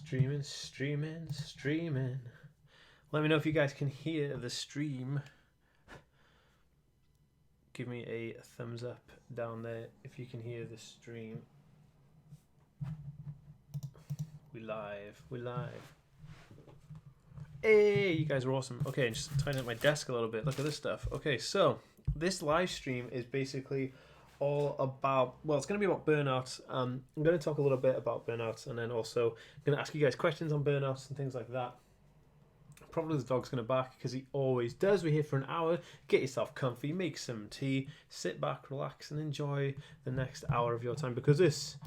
Streaming. Let me know if you guys can hear the stream. Give me a thumbs up down there if you can hear the stream. We live. Hey, you guys are awesome. Okay, just tidying up my desk a little bit. Look at this stuff. Okay, so this live stream is basically all about, well, it's going to be about burnouts. I'm going to talk a little bit about burnouts, and then also I'm going to ask you guys questions on burnouts and things like that. Probably the dog's going to bark because he always does. We're here for an hour. Get yourself comfy, make some tea, sit back, relax, and enjoy the next hour of your time, because this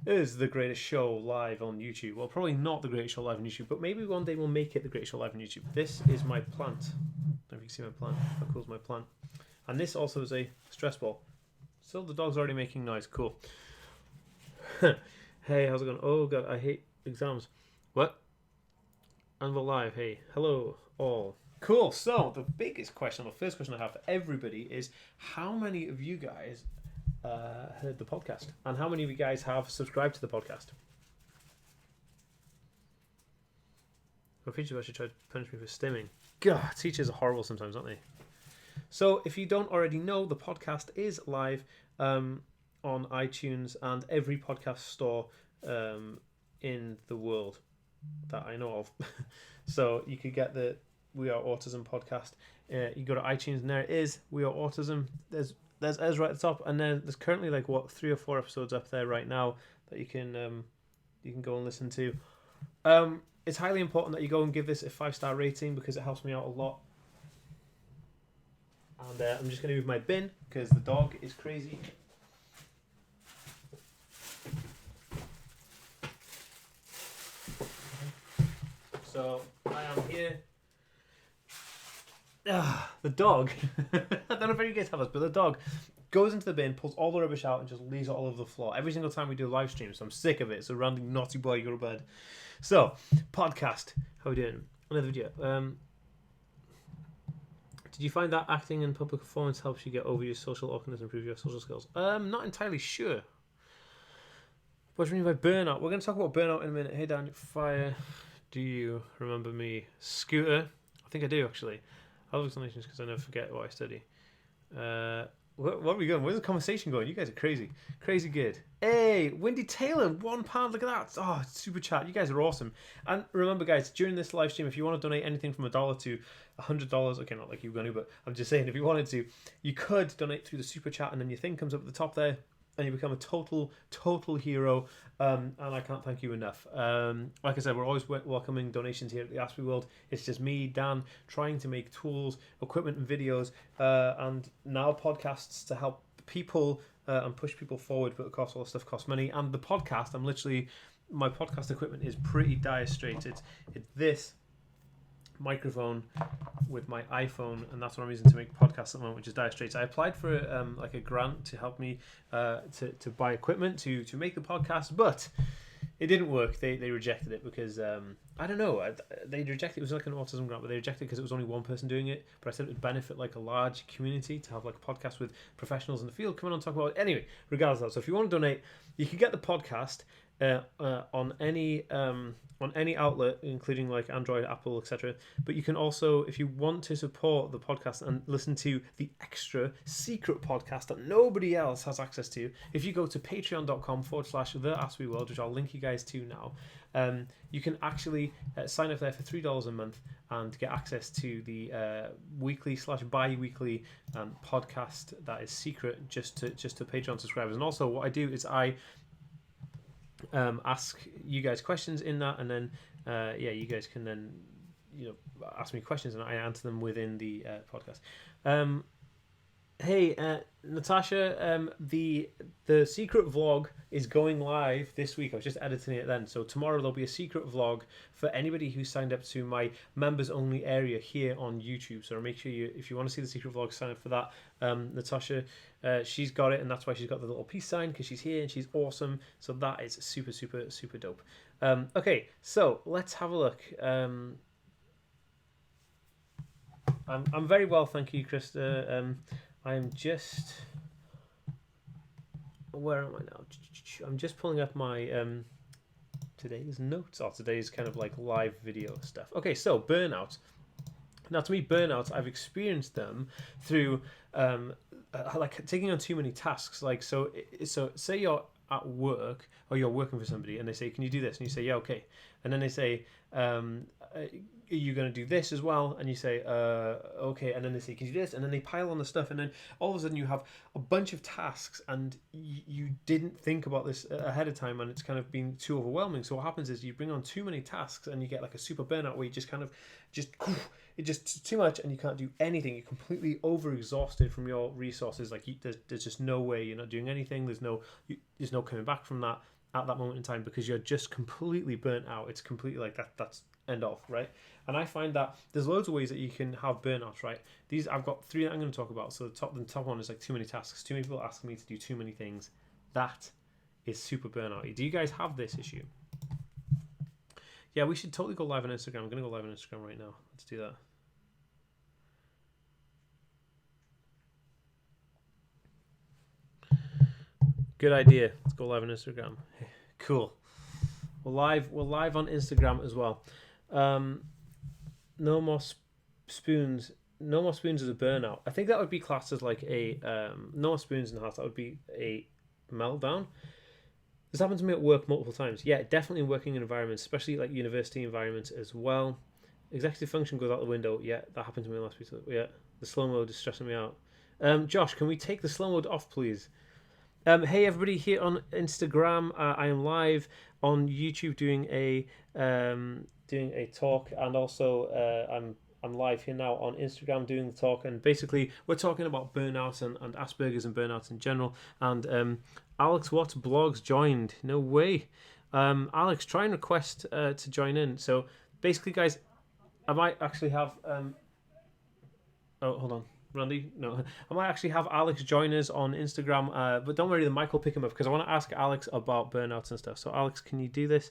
is the greatest show live on YouTube. Well, probably not the greatest show live on YouTube, but maybe one day we'll make it the greatest show live on YouTube. This is my plant. I don't know if you can see my plant. How cool is my plant? And this also is a stress ball. So the dog's already making noise. Cool. Hey, how's it going? Oh god, I hate exams. What? And we're live. Hey, hello all. Cool. So the biggest question, the first question I have for everybody is, how many of you guys heard the podcast? And how many of you guys have subscribed to the podcast? My teachers actually tried to punish me for stimming. God, teachers are horrible sometimes, aren't they? So if you don't already know, the podcast is live on iTunes and every podcast store in the world that I know of. So you could get the We Are Autism podcast. You go to iTunes and there it is, We Are Autism. There's Ezra at the top, and then there's currently 3 or 4 episodes up there right now that you can go and listen to. It's highly important that you go and give this a 5-star rating because it helps me out a lot. And I'm just going to move my bin because the dog is crazy. So I am here. The dog, I don't know if you guys have this, but the dog goes into the bin, pulls all the rubbish out and just leaves it all over the floor every single time we do a live stream. So I'm sick of it. So random naughty boy, go to bed. So podcast, how are we doing? Another video. Did you find that acting and public performance helps you get over your social awkwardness and improve your social skills? Not entirely sure. What do you mean by burnout? We're going to talk about burnout in a minute. Hey Dan, fire. Do you remember me? Scooter? I think I do actually. I love explanations because I never forget what I study. What are we going? Where's the conversation going? You guys are crazy. Crazy good. Hey, Wendy Taylor, £1. Look at that. Oh, super chat. You guys are awesome. And remember, guys, during this live stream, if you want to donate anything from $1 to $100, okay, not like you're going to, but I'm just saying, if you wanted to, you could donate through the super chat, and then your thing comes up at the top there, and you become a total hero. And I can't thank you enough. Like I said, we're always welcoming donations here at the Aspie World. It's just me, Dan, trying to make tools, equipment, and videos, and now podcasts to help people and push people forward. But of course, all this stuff costs money. And the podcast, my podcast equipment is pretty dire straits. It's this microphone with my iPhone, and that's what I'm using to make podcasts at the moment, which is dire straits. I applied for a grant to help me to buy equipment to make the podcast, but it didn't work. They rejected it because I don't know. They rejected it. It was like an autism grant, but they rejected it because it was only one person doing it. But I said it would benefit like a large community to have like a podcast with professionals in the field coming on and talk about it. Anyway, regardless of that, so if you want to donate, you can get the podcast on any outlet, including like Android, Apple, etc. But you can also, if you want to support the podcast and listen to the extra secret podcast that nobody else has access to, if you go to patreon.com/the Aspie World, which I'll link you guys to now, you can actually sign up there for $3 a month and get access to the weekly/bi-weekly podcast that is secret just to Patreon subscribers. And also what I do is I ask you guys questions in that, and then you guys can then ask me questions and I answer them within the podcast. Hey, Natasha, the secret vlog is going live this week. I was just editing it then. So tomorrow there'll be a secret vlog for anybody who signed up to my members only area here on YouTube. So make sure if you want to see the secret vlog, sign up for that. Natasha, she's got it, and that's why she's got the little peace sign, because she's here and she's awesome. So that is super, super, super dope. Okay, so let's have a look. I'm very well, thank you, Krista. I'm just... Where am I now? I'm just pulling up my today's notes or today's kind of like live video stuff. Okay, so burnout. Now, to me, burnouts, I've experienced them through like taking on too many tasks. Like, so say you're at work or you're working for somebody and they say, can you do this? And you say, yeah, okay. And then they say, are you going to do this as well? And you say, okay. And then they say, can you do this? And then they pile on the stuff. And then all of a sudden you have a bunch of tasks and you didn't think about this ahead of time, and it's kind of been too overwhelming. So what happens is you bring on too many tasks and you get like a super burnout where you just kind of it's just too much and you can't do anything. You're completely overexhausted from your resources. Like there's just no way you're not doing anything. There's no coming back from that at that moment in time because you're just completely burnt out. It's completely like that's end off, right? And I find that there's loads of ways that you can have burnouts, right? These I've got 3 that I'm going to talk about. So the top one is like too many tasks. Too many people asking me to do too many things. That is super burnout. Do you guys have this issue? Yeah, we should totally go live on Instagram. I'm going to go live on Instagram right now. Let's do that. Good idea. Let's go live on Instagram. Cool. We're live on Instagram as well. No more spoons. No more spoons is a burnout. I think that would be classed as like a no more spoons in the house. That would be a meltdown. This happened to me at work multiple times. Yeah, definitely in working environments, especially like university environments as well. Executive function goes out the window. Yeah, that happened to me last week. Yeah, the slow mode is stressing me out. Josh, can we take the slow mode off, please? Hey everybody, here on Instagram, I am live on YouTube doing a talk, and also I'm live here now on Instagram doing the talk, and basically we're talking about burnout and Aspergers and burnouts in general. And Alex Watts blogs joined. No way. Alex, try and request to join in. So basically, guys, I might actually have oh, hold on. Randy? No. I might actually have Alex join us on Instagram, but don't worry, the mic will pick him up because I want to ask Alex about burnouts and stuff. So Alex, can you do this?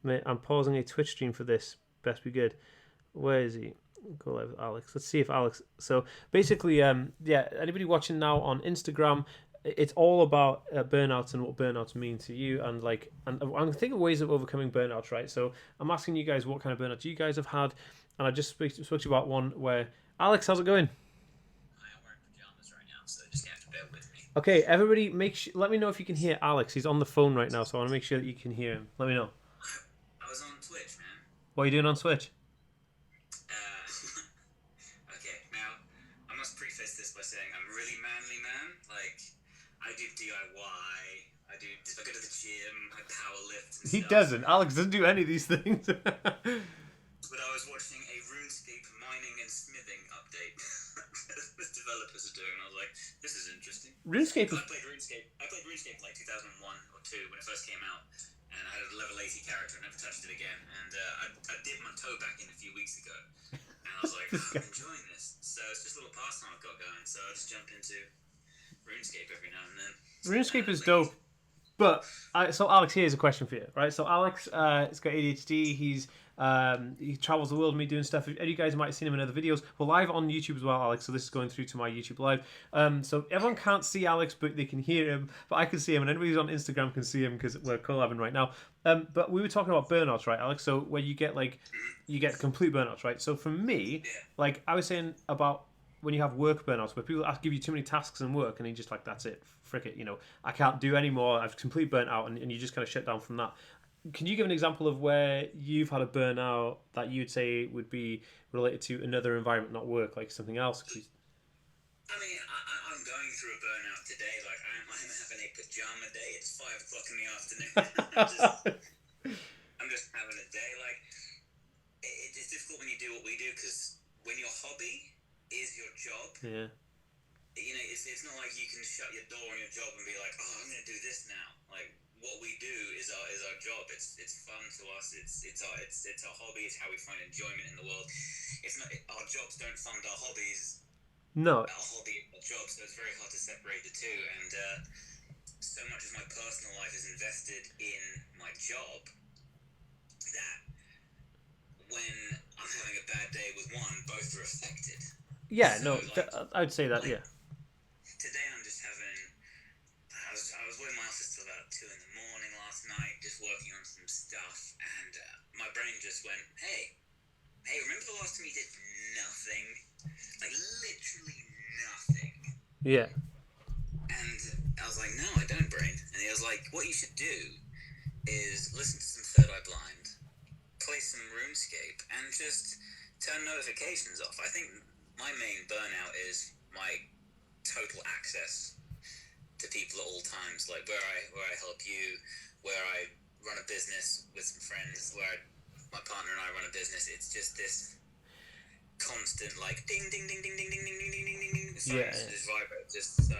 Mate, I'm pausing a Twitch stream for this. Best be good. Where is he? Go live with Alex. Let's see if Alex... So basically, yeah, anybody watching now on Instagram, it's all about burnouts and what burnouts mean to you, and I'm thinking of ways of overcoming burnouts, right? So I'm asking you guys what kind of burnout you guys have had, and I just spoke to you about one where... Alex, how's it going? Okay, everybody, let me know if you can hear Alex. He's on the phone right now, so I want to make sure that you can hear him. Let me know. I was on Twitch, man. What are you doing on Twitch? Okay, now, I must preface this by saying I'm a really manly man. Like, I do DIY, I go to the gym, I power lift and He stuff. doesn't. Alex doesn't do any of these things. But I was watching a RuneScape mining and smithing update the developers are doing, and I was like, this is interesting. RuneScape. I played RuneScape in like 2001 or 2 when it first came out, and I had a level 80 character and never touched it again. And I dipped my toe back in a few weeks ago, and I was like, I'm enjoying this. So it's just a little pastime I've got going. So I just jumped into RuneScape every now and then. RuneScape is dope. But so Alex, here's a question for you, right? So Alex, he's got ADHD. He travels the world with me doing stuff. You guys might have seen him in other videos. We're live on YouTube as well, Alex. So this is going through to my YouTube live. So everyone can't see Alex, but they can hear him. But I can see him, and anybody who's on Instagram can see him because we're collabing right now. But we were talking about burnouts, right, Alex? So where you get complete burnouts, right? So for me, like I was saying about when you have work burnouts, where people give you too many tasks and work, and you're just like, that's it, frick it, I can't do anymore. I've completely burnt out, and you just kind of shut down from that. Can you give an example of where you've had a burnout that you'd say would be related to another environment, not work, like something else? I mean, I'm going through a burnout today. Like, I'm having a pajama day. It's 5 o'clock in the afternoon. I'm just having a day. Like, it's difficult when you do what we do, because when your hobby is your job, it's not like you can shut your door on your job and be like, oh, I'm going to do this now. Like, what we do is our job. It's fun to us. It's our hobby. It's how we find enjoyment in the world. It's not our jobs don't fund our hobbies. No. Our hobby, our job. So it's very hard to separate the two. And so much of my personal life is invested in my job that when I'm having a bad day with one, both are affected. Yeah. So, no. I'd say that. Yeah. Today I'm just having. I was with my office till about 2 a.m. last night, just working on some stuff, and my brain just went, hey, remember the last time you did nothing? Like, literally nothing. Yeah. And I was like, no, I don't, brain. And he was like, what you should do is listen to some Third Eye Blind, play some RuneScape, and just turn notifications off. I think my main burnout is my total access to people at all times, like where I help you, where I run a business with some friends, my partner and I run a business. It's just this constant like ding ding ding ding ding ding ding ding ding ding ding. Sorry, just vibrate. Just so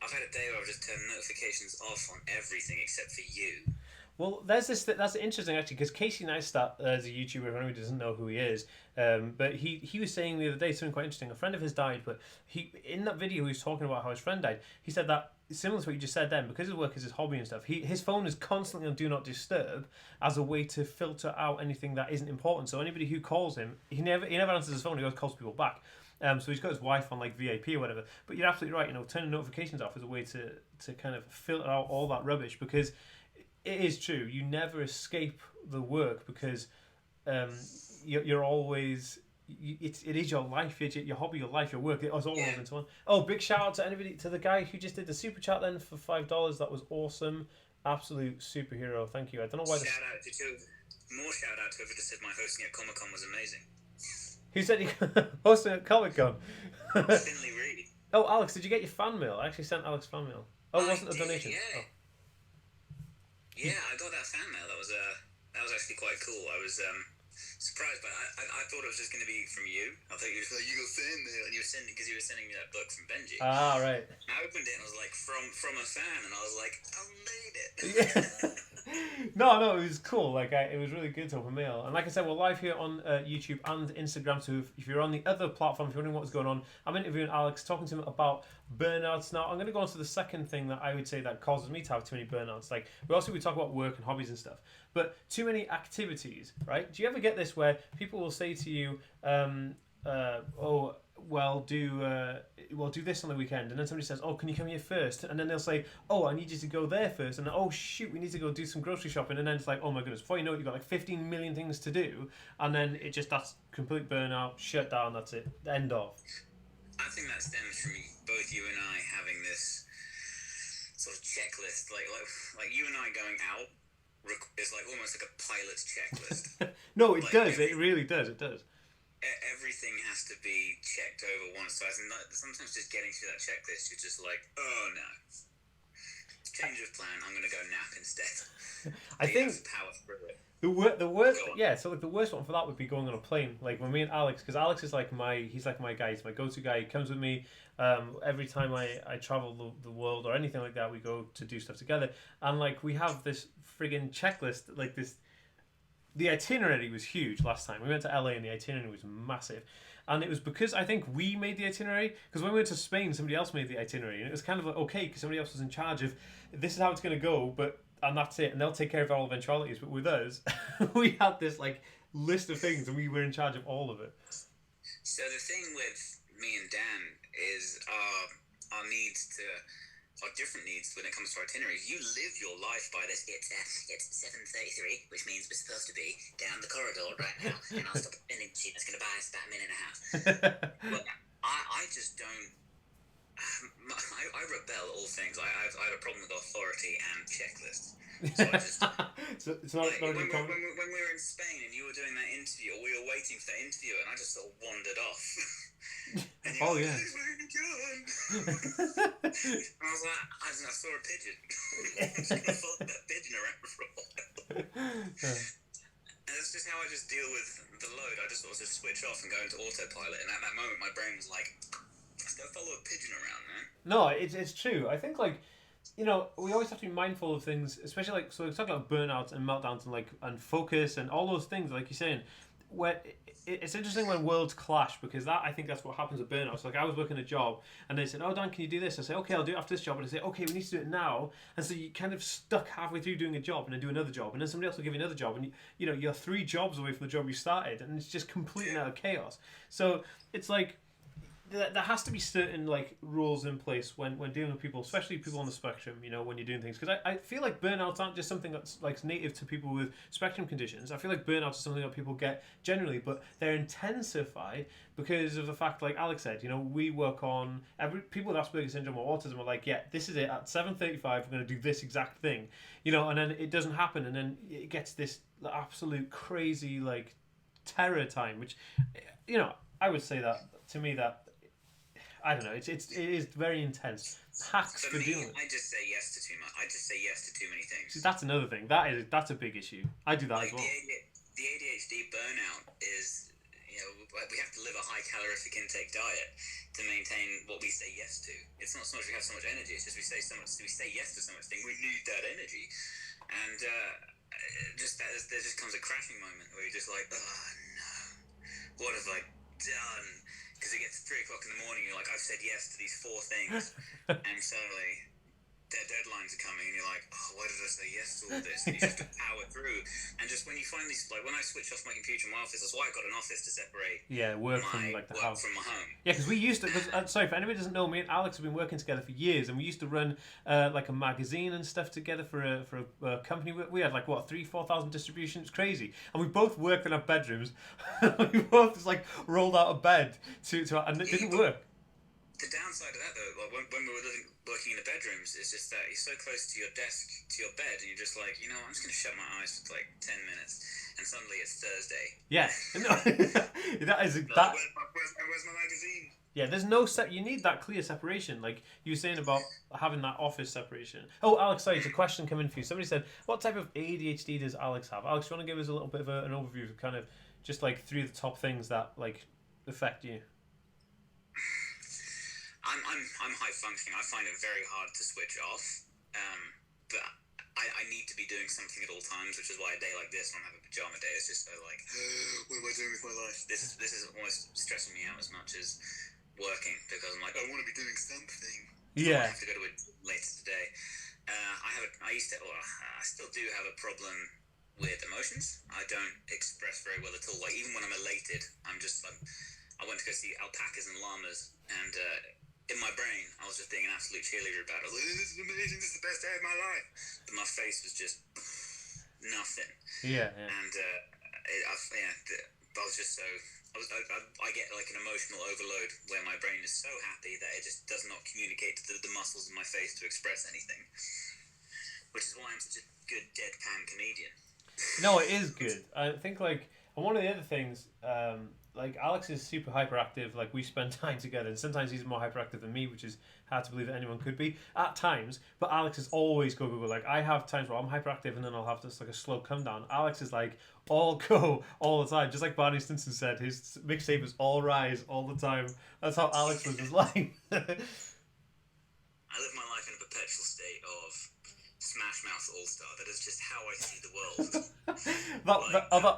I've had a day where I've just turned notifications off on everything except for you. Well, that's interesting actually, because Casey Neistat is a YouTuber. If anyone doesn't know who he is, but he was saying the other day something quite interesting. A friend of his died, but in that video he was talking about how his friend died. He said that similar to what you just said then, because his work is his hobby and stuff. His phone is constantly on Do Not Disturb as a way to filter out anything that isn't important. So anybody who calls him, he never answers his phone. He always calls people back. So he's got his wife on like VIP or whatever. But you're absolutely right. Turning notifications off is a way to kind of filter out all that rubbish, because it is true. You never escape the work, because you're always. It is your life, your hobby, your life, your work. It's all rolled into one. Oh, big shout out to the guy who just did the super chat then for $5. That was awesome. Absolute superhero. Thank you. I don't know why. Shout out to whoever just said my hosting at Comic Con was amazing. Who said you hosting at Comic Con? Finley Reed. Oh, Alex, did you get your fan mail? I actually sent Alex fan mail. Oh, it wasn't a donation. Yeah. Oh. Yeah, I got that fan mail. That was actually quite cool. I was surprised, but I thought it was just going to be from you. I thought you were like, you got fan mail, and you were sending me that book from Benji. Ah, right. I opened it and I was like, from a fan, and I was like, I made it. No, it was cool. It was really good to open mail. And like I said, we're live here on YouTube and Instagram. So if you're on the other platform, if you're wondering what's going on, I'm interviewing Alex, talking to him about burnouts. Now, I'm going to go on to the second thing that I would say that causes me to have too many burnouts. Like, we talk about work and hobbies and stuff, but too many activities, right? Do you ever get this where people will say to you, do this on the weekend, and then somebody says, oh, can you come here first? And then they'll say, oh, I need you to go there first, and then, oh shoot, we need to go do some grocery shopping, and then it's like, oh my goodness, before you know it, you've got like 15 million things to do, and then that's complete burnout, shut down, that's it, end of. I think that stems from both you and I having this sort of checklist, like you and I going out is like almost like a pilot's checklist. No, it does. It really does. It does. Everything has to be checked over once. So sometimes just getting through that checklist, you're just like, oh no, change of plan. I'm going to go nap instead. I think power through it. The worst, yeah. So the worst one for that would be going on a plane. Like when me and Alex, because Alex is he's like my guy. He's my go-to guy. He comes with me every time I travel the world or anything like that. We go to do stuff together, and like we have this friggin' checklist. Like this, the itinerary was huge last time. We went to LA and the itinerary was massive, and it was because I think we made the itinerary. Because when we went to Spain, somebody else made the itinerary, and it was kind of like okay, because somebody else was in charge of this is how it's going to go, and that's it, and they'll take care of all eventualities. But with us, we had this like list of things, and we were in charge of all of it. So the thing with me and Dan is our different needs when it comes to itineraries. You live your life by this. It's 7:33, which means we're supposed to be down the corridor right now, and I'll stop at vending machine. That's going to buy us about a minute and a half. But I just don't. I rebel at all things. I have a problem with authority and checklists. So I just when we were in Spain and you were doing that interview, or we were waiting for that interview, and I just sort of wandered off. And you were like, where are you going? And I was like, I saw a pigeon. I'm just going to follow that pigeon around for a while. And that's just how I just deal with the load. I just sort of switch off and go into autopilot. And at that moment, my brain was like, let's go follow a pigeon around, man. No, it's true. I think we always have to be mindful of things, especially so we're talking about burnouts and meltdowns and focus and all those things, like you're saying, where it's interesting when worlds clash, because I think that's what happens with burnouts. Like I was working a job and they said, oh Dan, can you do this? I say, okay, I'll do it after this job. And I say, okay, we need to do it now. And so you kind of stuck halfway through doing a job and then do another job, and then somebody else will give you another job, and you're 3 jobs away from the job you started, and it's just completely out of chaos. So it's like there has to be certain like rules in place when dealing with people, especially people on the spectrum. You know, when you're doing things, because I feel like burnouts aren't just something that's like native to people with spectrum conditions. I feel like burnouts are something that people get generally, but they're intensified because of the fact, like Alex said, you know, we work on people with Aspergers syndrome or autism are like, yeah, this is it. At 7:35, we're going to do this exact thing, you know, and then it doesn't happen, and then it gets this absolute crazy like terror time, which, you know, I would say that to me that. I don't know. It is very intense. Hacks for doing it. I just say yes to too much. I just say yes to too many things. See, that's another thing. That's a big issue. I do that as well. The ADHD burnout is, you know, we have to live a high calorific intake diet to maintain what we say yes to. It's not so much we have so much energy. It's just we say yes to so much thing. We need that energy, and there just comes a crashing moment where you're just like, oh no, what have I done? Because it gets 3 o'clock in the morning, you're like, I've said yes to these 4 things, and suddenly their deadlines are coming, and you're like, oh, why did I say yes to all this? And you just have to power through. And just when you finally, like, when I switched off my computer in my office, that's why I got an office to separate work from like the house. From my home. Yeah, because we used to, sorry, for anybody who doesn't know, me and Alex have been working together for years, and we used to run like a magazine and stuff together for a company. We had like, what, 3,000-4,000 distributions? It's crazy. And we both worked in our bedrooms. We both just like rolled out of bed and it didn't work. The downside of that, though, like when we were working in the bedrooms, is just that you're so close to your desk, to your bed, and you're just like, you know, I'm just going to shut my eyes for like 10 minutes, and suddenly it's Thursday. Yeah. Where's my magazine? Yeah, there's no you need that clear separation, like you were saying about having that office separation. Oh, Alex, sorry, it's a question coming for you. Somebody said, what type of ADHD does Alex have? Alex, do you want to give us a little bit of an overview of kind of just like 3 of the top things that like affect you? I'm high functioning. I find it very hard to switch off, but I need to be doing something at all times, which is why a day like this, when I have a pajama day, is just so like, what am I doing with my life? This is almost stressing me out as much as working, because I'm like, I want to be doing something. Yeah. I have to go to it later today. I still do have a problem with emotions. I don't express very well at all. Like, even when I'm elated, I went to go see alpacas and llamas, and in my brain, I was just being an absolute cheerleader about it. I was like, this is amazing, this is the best day of my life. But my face was just nothing. Yeah. And I was just so... I get like an emotional overload where my brain is so happy that it just does not communicate to the muscles in my face to express anything. Which is why I'm such a good deadpan comedian. No, it is good. I think like... And one of the other things... like Alex is super hyperactive. Like we spend time together, and sometimes he's more hyperactive than me, which is hard to believe that anyone could be at times. But Alex is always go. Like I have times where I'm hyperactive, and then I'll have this like a slow come down. Alex is like all go all the time, just like Barney Stinson said. His mixtape is all rise all the time. That's how Alex lives his life. I live my life in a perpetual state of Smash Mouth All-Star. That is just how I see the world.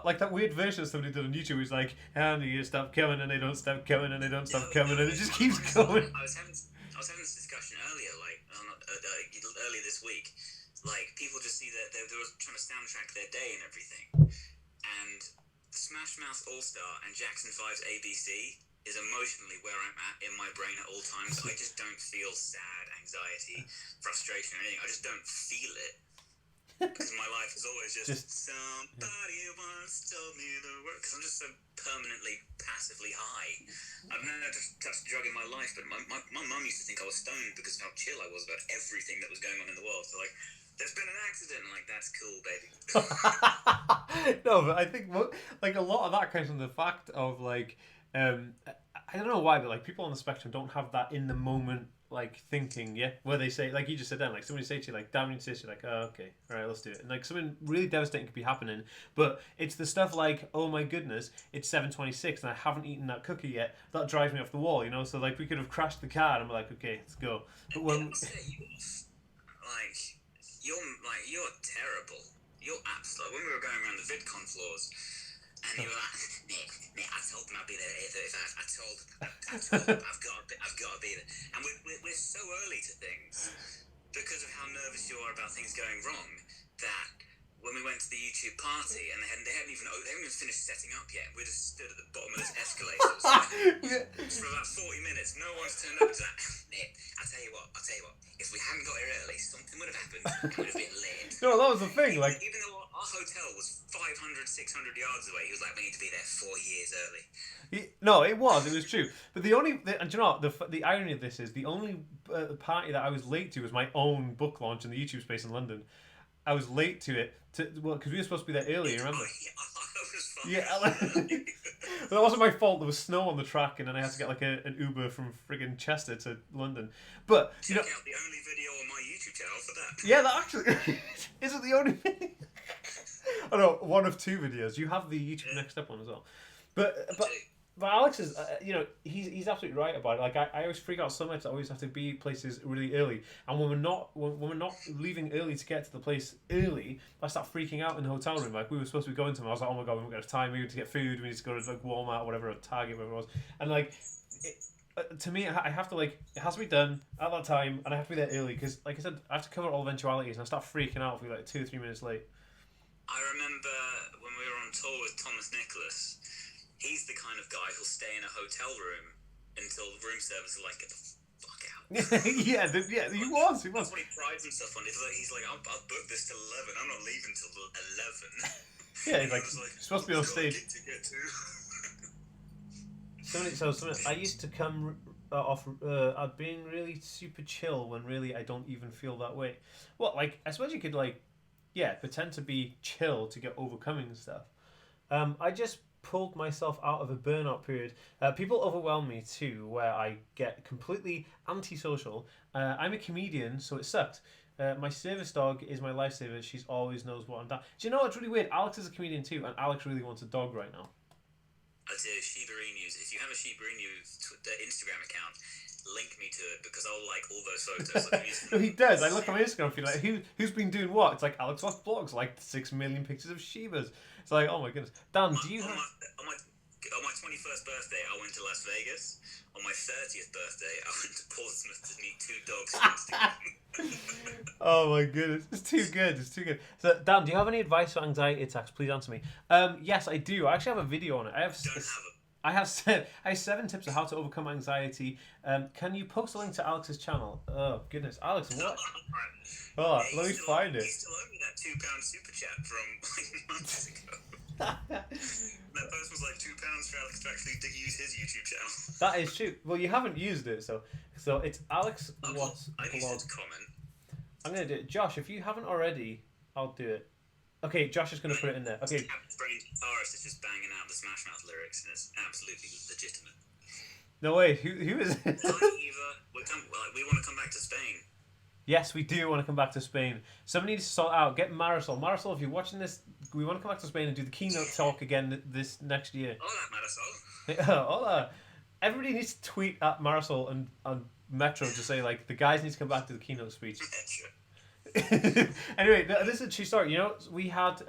Like that weird version somebody did on YouTube was like, and you stop coming and they don't stop coming and they don't stop coming and it just keeps going. I was having this discussion earlier, earlier this week. Like, people just see that they were trying to soundtrack their day and everything. And Smash Mouth All-Star and Jackson 5's ABC is emotionally where I'm at in my brain at all times. I just don't feel sad, anxiety, frustration, or anything. I just don't feel it. Because my life is always just somebody once told me the word. Because I'm just so permanently, passively high. I've never touched a drug in my life, but my mum used to think I was stoned because of how chill I was about everything that was going on in the world. So, like, there's been an accident. I'm like, that's cool, baby. No, but I think like a lot of that comes from the fact of like, I don't know why, but like people on the spectrum don't have that in the moment like thinking, where they say, like you just said then, like somebody say to you like, damn, you say, you're like, oh, okay, all right, let's do it. And like something really devastating could be happening, but it's the stuff like, oh my goodness, it's 7:26 and I haven't eaten that cookie yet. That drives me off the wall, you know. So like we could have crashed the car and I'm like, okay, let's go. But when you're terrible. You're absolutely. When we were going around the VidCon floors, and you were like, Nick, I told them I'd be there at 8:35. I told them I've got to be there. And we're so early to things because of how nervous you are about things going wrong that when we went went to the YouTube party, and they hadn't even finished setting up yet. We just stood at the bottom of this escalator. For about 40 minutes, no one's turned up. It's like, Nick, I'll tell you what. If we hadn't got here early, something would have happened. It would have been lit. No, that was the thing. Like, even though our hotel was 500, 600 yards away, he was like, we need to be there 4 years early. No, it was true. But and do you know what, the irony of this is the only party that I was late to was my own book launch in the YouTube space in London. I was late to it because we were supposed to be there early. Remember? Oh, yeah, I was fine. Yeah, that wasn't my fault. There was snow on the track, and then I had to get like an Uber from friggin' Chester to London. But check out the only video on my YouTube channel for that. Yeah, that actually isn't the only video. Oh no, one of 2 videos. You have the YouTube Next Step one as well. But Alex is, he's absolutely right about it. Like I always freak out so much that I always have to be places really early. And when we're not leaving early to get to the place early, I start freaking out in the hotel room. Like we were supposed to be going to them. I was like, oh my god, we haven't got time. We need to get food. We need to go to like Walmart or whatever, or Target, whatever it was. And like, to me, I have to it has to be done at that time, and I have to be there early because, like I said, I have to cover all eventualities, and I start freaking out if we're like 2 or 3 minutes late. I remember when we were on tour with Thomas Nicholas. He's the kind of guy who'll stay in a hotel room until the room service are like, get the fuck out. yeah, he was. That's what he prides himself on. He's like, I'll book this till 11. I'm not leaving till 11. Yeah, he's like, supposed to be on stage. I used to come off being really super chill when really I don't even feel that way. Well, like, I suppose you could, like, pretend to be chill to get overcoming and stuff. I just pulled myself out of a burnout period. People overwhelm me too, where I get completely antisocial. I'm a comedian, so it sucked. My service dog is my lifesaver. She always knows what I'm doing. Do you know what's really weird? Alex is a comedian too, and Alex really wants a dog right now. I'd say Shiba Inus. If you have a Shiba Inu Instagram account, link me to it because I'll like all those photos. No, he does. I look on my Instagram feed like, who's been doing what? It's like Alex Watts Blogs, like 6 million pictures of Shibas. It's like, oh my goodness. Dan, do you have... On my 21st birthday, I went to Las Vegas. On my 30th birthday, I went to Portsmouth to meet 2 dogs from Instagram. Oh my goodness. It's too good. So, Dan, do you have any advice for anxiety attacks? Please answer me. Yes, I do. I actually have a video on it. I have 7 tips of how to overcome anxiety. Can you post a link to Alex's channel? Oh, goodness. Alex, what? Oh, yeah, let me find it. He still owed me that £2 super chat from like months ago. That post was like £2 for Alex to actually use his YouTube channel. That is true. Well, you haven't used it, so it's Alex Watts I used it to comment. I'm going to do it. Josh, if you haven't already, I'll do it. Okay, Josh is going to put it in there. Okay. Brain guitarist is just banging out the Smash Mouth lyrics, and it's absolutely legitimate. No way. Who is it? Hi, Eva. We want to come back to Spain. Yes, we do want to come back to Spain. Somebody needs to sort out. Get Marisol. Marisol, if you're watching this, we want to come back to Spain and do the keynote talk again this next year. Hola, Marisol. Hola. Everybody needs to tweet at Marisol and Metro to say, like, the guys need to come back to the keynote speech. Anyway, this is a true story. You know, we had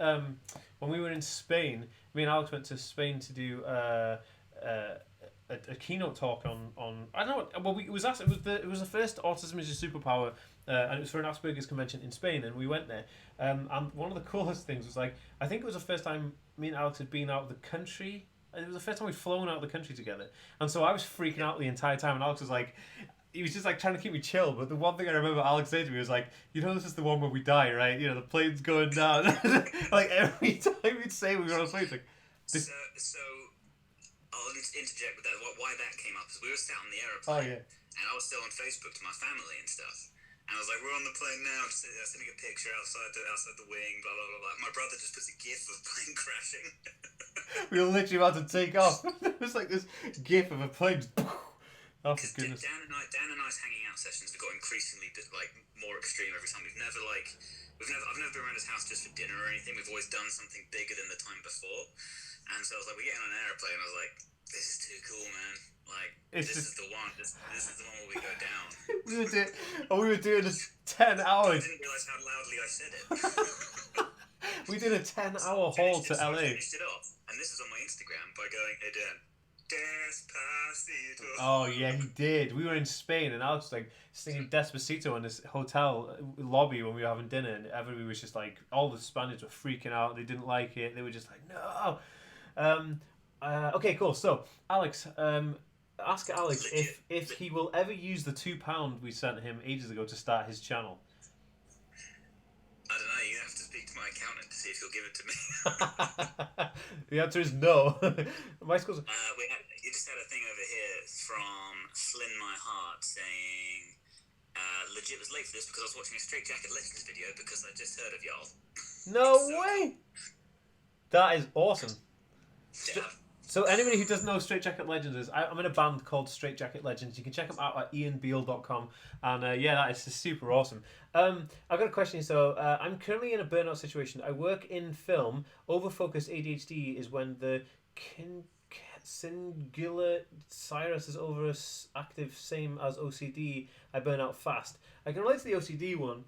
when we were in Spain. Me and Alex went to Spain to do a keynote talk on I don't know. Well, it was the first Autism is Your Superpower, and it was for an Aspergers convention in Spain, and we went there. And one of the coolest things was, like, I think it was the first time me and Alex had been out of the country. It was the first time we'd flown out of the country together, and so I was freaking out the entire time, and Alex was like. He was just like trying to keep me chill, but the one thing I remember Alex saying to me was like, "You know, this is the one where we die, right? You know, the plane's going down." Like every time we'd say we were on a plane, like. So I'll interject with that. Why that came up is we were sat on the aeroplane, Oh yeah. And I was still on Facebook to my family and stuff, and I was like, "We're on the plane now." Sending a picture outside the wing, blah blah blah blah. My brother just puts a GIF of a plane crashing. We were literally about to take off. It was like this GIF of a plane. Oh, for goodness. Dan and I's hanging out sessions have got increasingly like more extreme every time. I've never been around his house just for dinner or anything. We've always done something bigger than the time before. And so I was like, we're getting on an airplane. I was like, this is too cool, man. Like, this is the one. This is the one where we go down. we were doing a 10 hours. I didn't realise how loudly I said it. We did a 10-hour haul to LA. I finished it off, and this is on my Instagram by going, "Hey Dan, Despacito. Oh yeah, he did. We were in Spain, and Alex was like singing Despacito in this hotel lobby when we were having dinner, and everybody was just like, all the Spaniards were freaking out. They didn't like it. They were just like, no. Okay, cool. So, Alex, ask Alex if he will ever use the £2 we sent him ages ago to start his channel. I don't know. You have to speak to my accountant to see if he'll give it to me. The answer is no. My school's. You just had a thing over here from Flynn My Heart saying, legit was late for this because I was watching a Straight Jacket Legends video because I just heard of y'all. No way! That is awesome. Yeah. So anybody who doesn't know Straight Jacket Legends is, I'm in a band called Straight Jacket Legends. You can check them out at ianbeale.com. And yeah, that is just super awesome. I've got a question. So I'm currently in a burnout situation. I work in film. Overfocused ADHD is when the singular Cyrus is overactive, same as OCD. I burn out fast. I can relate to the OCD one.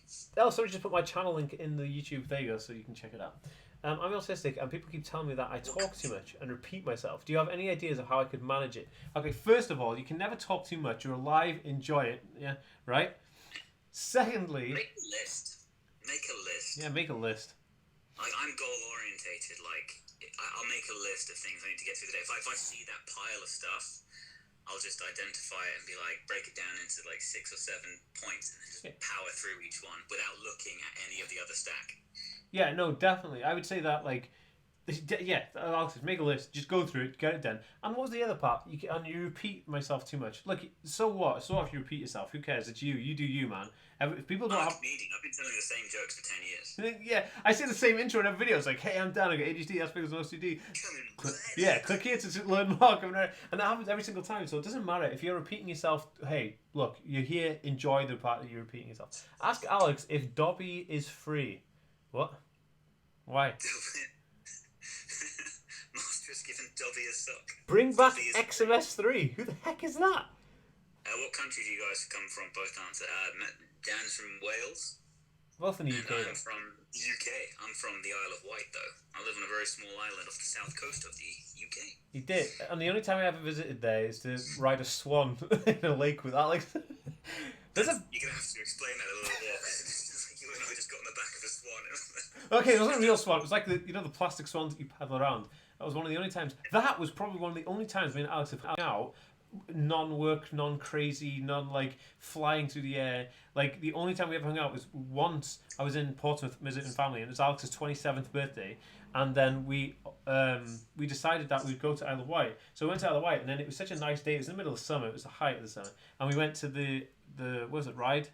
Sorry, just put my channel link in the YouTube. There you go, so you can check it out. I'm autistic, and people keep telling me that I talk too much and repeat myself. Do you have any ideas of how I could manage it? Okay, first of all, you can never talk too much. You're alive, enjoy it. Yeah, right? Secondly... Make a list. Yeah, make a list. Like, I'm goal-orientated. Like, I'll make a list of things I need to get through the day. If I see that pile of stuff, I'll just identify it and be like, break it down into like 6 or 7 points and then just power through each one without looking at any of the other stack. Yeah, no, definitely. I would say that, like, yeah, Alex, make a list, just go through it, get it done. And what was the other part? And you repeat myself too much. Look, so what? So what if you repeat yourself? Who cares? It's you. You do you, man. If people don't have... I've been telling the same jokes for 10 years. Yeah, I say the same intro in every video. It's like, hey, I'm Dan, I got ADHD, Aspergers, and OCD. Yeah, click here to learn more. And that happens every single time, so it doesn't matter. If you're repeating yourself, hey, look, you're here, enjoy the part that you're repeating yourself. Ask Alex if Dobby is free. What? Why? Master has given Dobby a suck. Bring back XMS3. Who the heck is that? What country do you guys come from? Both answer. Dan's from Wales. Both in the UK. I'm from the UK. I'm from the Isle of Wight, though. I live on a very small island off the south coast of the UK. You did. And the only time I ever visited there is to ride a swan in a lake with Alex. You're going to have to explain that a little more. You and I just got on the back of a swan. Okay, it wasn't a real swan. It was like the plastic swans that you paddle around. That was one of the only times. That was probably one of the only times me and Alex have hung out. Non-work, non-crazy, non-like flying through the air. Like the only time we ever hung out was once I was in Portsmouth visiting family, and it was Alex's 27th birthday, and then we decided that we'd go to Isle of Wight. So we went to Isle of Wight, and then it was such a nice day. It was in the middle of summer. It was the height of the summer, and we went to the what was it, Ride?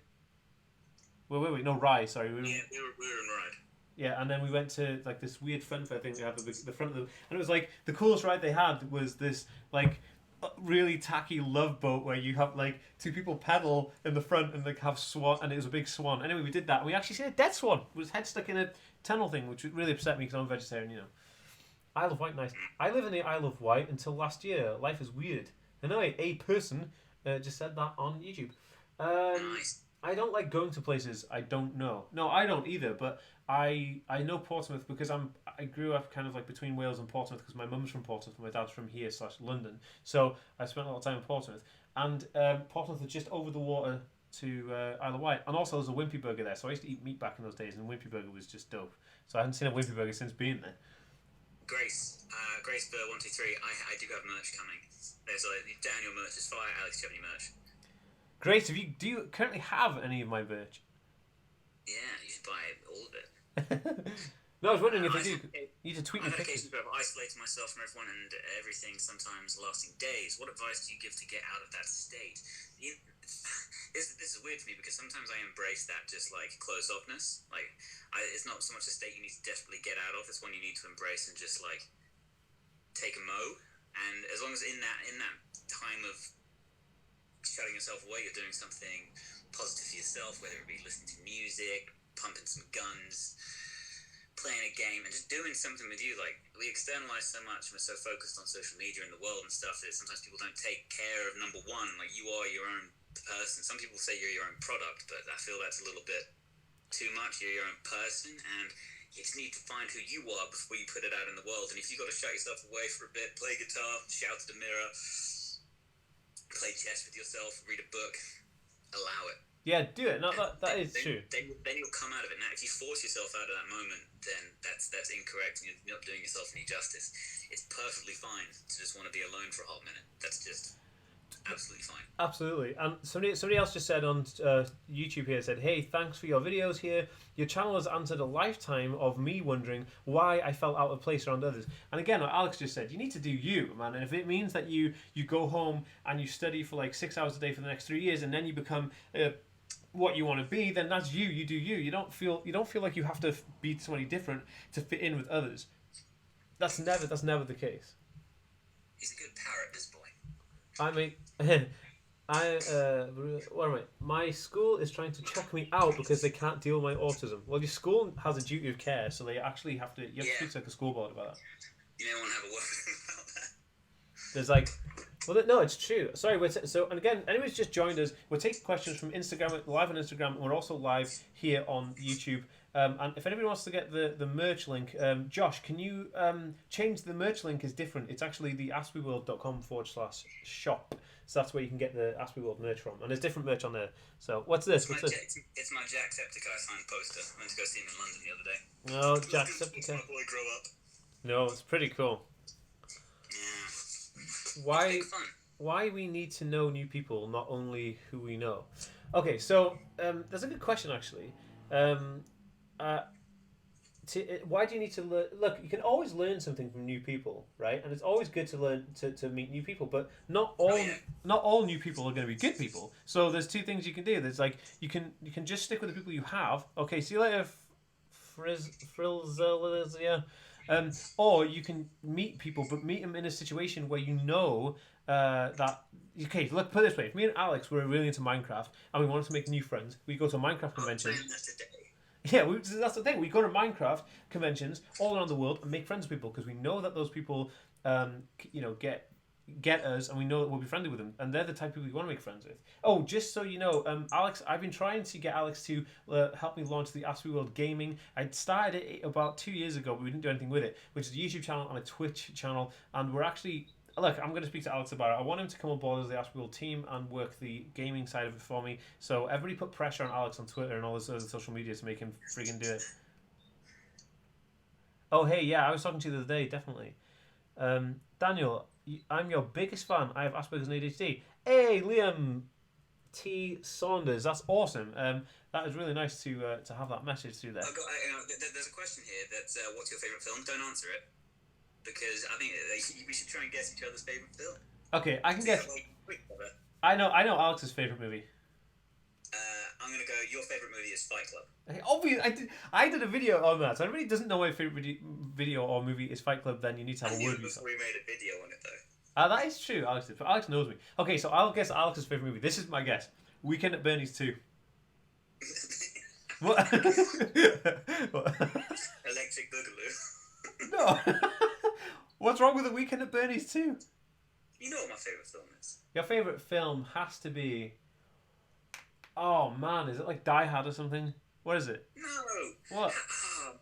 Wait, no, Rye. Sorry, we were in Ride. Yeah, and then we went to like this weird fun fair thing. They had the front of the, and it was like the coolest ride they had was this like really tacky love boat where you have like 2 people pedal in the front and like have swan, and it was a big swan. Anyway, we did that. And we actually seen a dead swan with his head stuck in a tunnel thing, which really upset me because I'm a vegetarian, you know. Isle of Wight, nice. I live in the Isle of Wight until last year. Life is weird. Anyway, a person just said that on YouTube. Nice. I don't like going to places I don't know. No, I don't either, but I know Portsmouth because I grew up kind of like between Wales and Portsmouth because my mum's from Portsmouth and my dad's from here / London. So I spent a lot of time in Portsmouth. And Portsmouth is just over the water to Isle of Wight. And also there's a Wimpy Burger there. So I used to eat meat back in those days, and Wimpy Burger was just dope. So I haven't seen a Wimpy Burger since being there. Grace Burr 123. I do have merch coming. There's Daniel merch is fire. Alex, do you have any merch? Great. Do you currently have any of my merch? Yeah, you should buy all of it. No, I was wondering if I do. You need to tweet me I've had pictures. occasions where I've isolated myself from everyone and everything, sometimes lasting days. What advice do you give to get out of that state? This is weird for me because sometimes I embrace that just like closed offness. Like, it's not so much a state you need to desperately get out of. It's one you need to embrace and just like take a mo. And as long as in that time of shutting yourself away, you're doing something positive for yourself, whether it be listening to music, pumping some guns, playing a game, and just doing something with you. Like, we externalize so much and we're so focused on social media and the world and stuff that sometimes people don't take care of number one. Like, you are your own person. Some people say you're your own product, but I feel that's a little bit too much. You're your own person, and You just need to find who you are before you put it out in the world. And if you've got to shut yourself away for a bit, play guitar, shout at the mirror, play chess with yourself, read a book, allow it. Yeah, do it. No, that is true. Then you'll come out of it. Now, if you force yourself out of that moment, then that's incorrect, and you're not doing yourself any justice. It's perfectly fine to just want to be alone for a hot minute. That's just absolutely fine. Absolutely. And somebody else just said on YouTube here, said, hey, thanks for your videos here. Your channel has answered a lifetime of me wondering why I felt out of place around others. And again, like Alex just said, you need to do you, man. And if it means that you go home and you study for like 6 hours a day for the next 3 years, and then you become what you want to be, then that's you. You do you. You don't feel like you have to be somebody different to fit in with others. That's never the case. He's a good parrot, this boy. I mean, what am I? My school is trying to chuck me out because they can't deal with my autism. Well, your school has a duty of care, so they actually have to. You have to speak to like a school board about that. You may want to have a word with them about that. There's like, well, no, it's true. Sorry, and again, anybody's just joined us. We're taking questions from Instagram, live on Instagram, and we're also live here on YouTube. And if anybody wants to get the merch link, Josh, can you change the merch link? Is different. It's actually the aspieworld.com/shop. So that's where you can get the Aspie World merch from. And there's different merch on there. So what's this? It's my Jacksepticeye signed poster. I went to go see him in London the other day. Oh, Jacksepticeye. My boy grow up. No, it's pretty cool. Yeah. Why we need to know new people, not only who we know. Okay, so there's a good question actually. Why do you need to learn? Look, you can always learn something from new people, right? And it's always good to learn to meet new people. But not all new people are going to be good people. So there's two things you can do. There's like you can just stick with the people you have. Okay, see you later, Frizzles, yeah. Or you can meet people, but meet them in a situation where you know that. Okay, look, put it this way: if me and Alex were really into Minecraft and we wanted to make new friends, we go to a Minecraft convention. Yeah, that's the thing. We go to Minecraft conventions all around the world and make friends with people because we know that those people, get us, and we know that we'll be friendly with them, and they're the type of people you want to make friends with. Oh, just so you know, Alex, I've been trying to get Alex to help me launch the Aspie World Gaming. I started it about 2 years ago, but we didn't do anything with it, which is a YouTube channel and a Twitch channel, and we're actually... Look, I'm going to speak to Alex about it. I want him to come on board as the Aspie World team and work the gaming side of it for me. So everybody put pressure on Alex on Twitter and all this other social media to make him friggin' do it. Oh, hey, yeah, I was talking to you the other day, definitely. Daniel, I'm your biggest fan. I have Aspergers and ADHD. Hey, Liam T. Saunders, that's awesome. That is really nice to have that message through there. There's a question here that's what's your favourite film? Don't answer it. Because I think we should try and guess each other's favourite film. Okay, I can guess. I know Alex's favourite movie. I'm gonna go. Your favourite movie is Fight Club. Okay, obviously, I did a video on that. So anybody doesn't know my favourite video or movie is Fight Club, then you need to have a word with yourself. We made a video on it though. That is true, Alex did. But Alex knows me. Okay, so I'll guess Alex's favourite movie. This is my guess. Weekend at Bernie's 2. What? Electric Boogaloo. No. What's wrong with The Weekend at Bernie's 2? You know what my favourite film is. Your favourite film has to be... Oh, man. Is it like Die Hard or something? What is it? No. What? For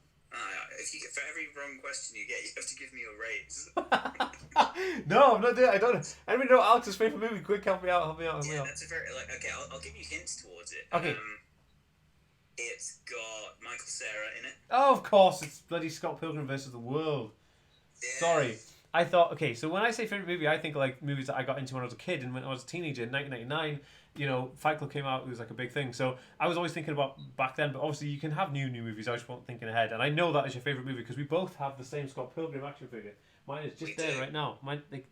every wrong question you get, you have to give me a raise. No, I'm not doing it. I don't... Anybody know Alex's favourite movie? Quick, help me out. That's a very... okay, I'll give you hints towards it. Okay. It's got Michael Cera in it. Oh, of course. It's bloody Scott Pilgrim versus the World. Yeah. Sorry. I thought, okay, so when I say favourite movie, I think like movies that I got into when I was a kid, and when I was a teenager in 1999, Fight Club came out, it was like a big thing. So I was always thinking about back then, but obviously you can have new movies, I just wasn't thinking ahead. And I know that is your favourite movie because we both have the same Scott Pilgrim action figure. Mine is just there right now.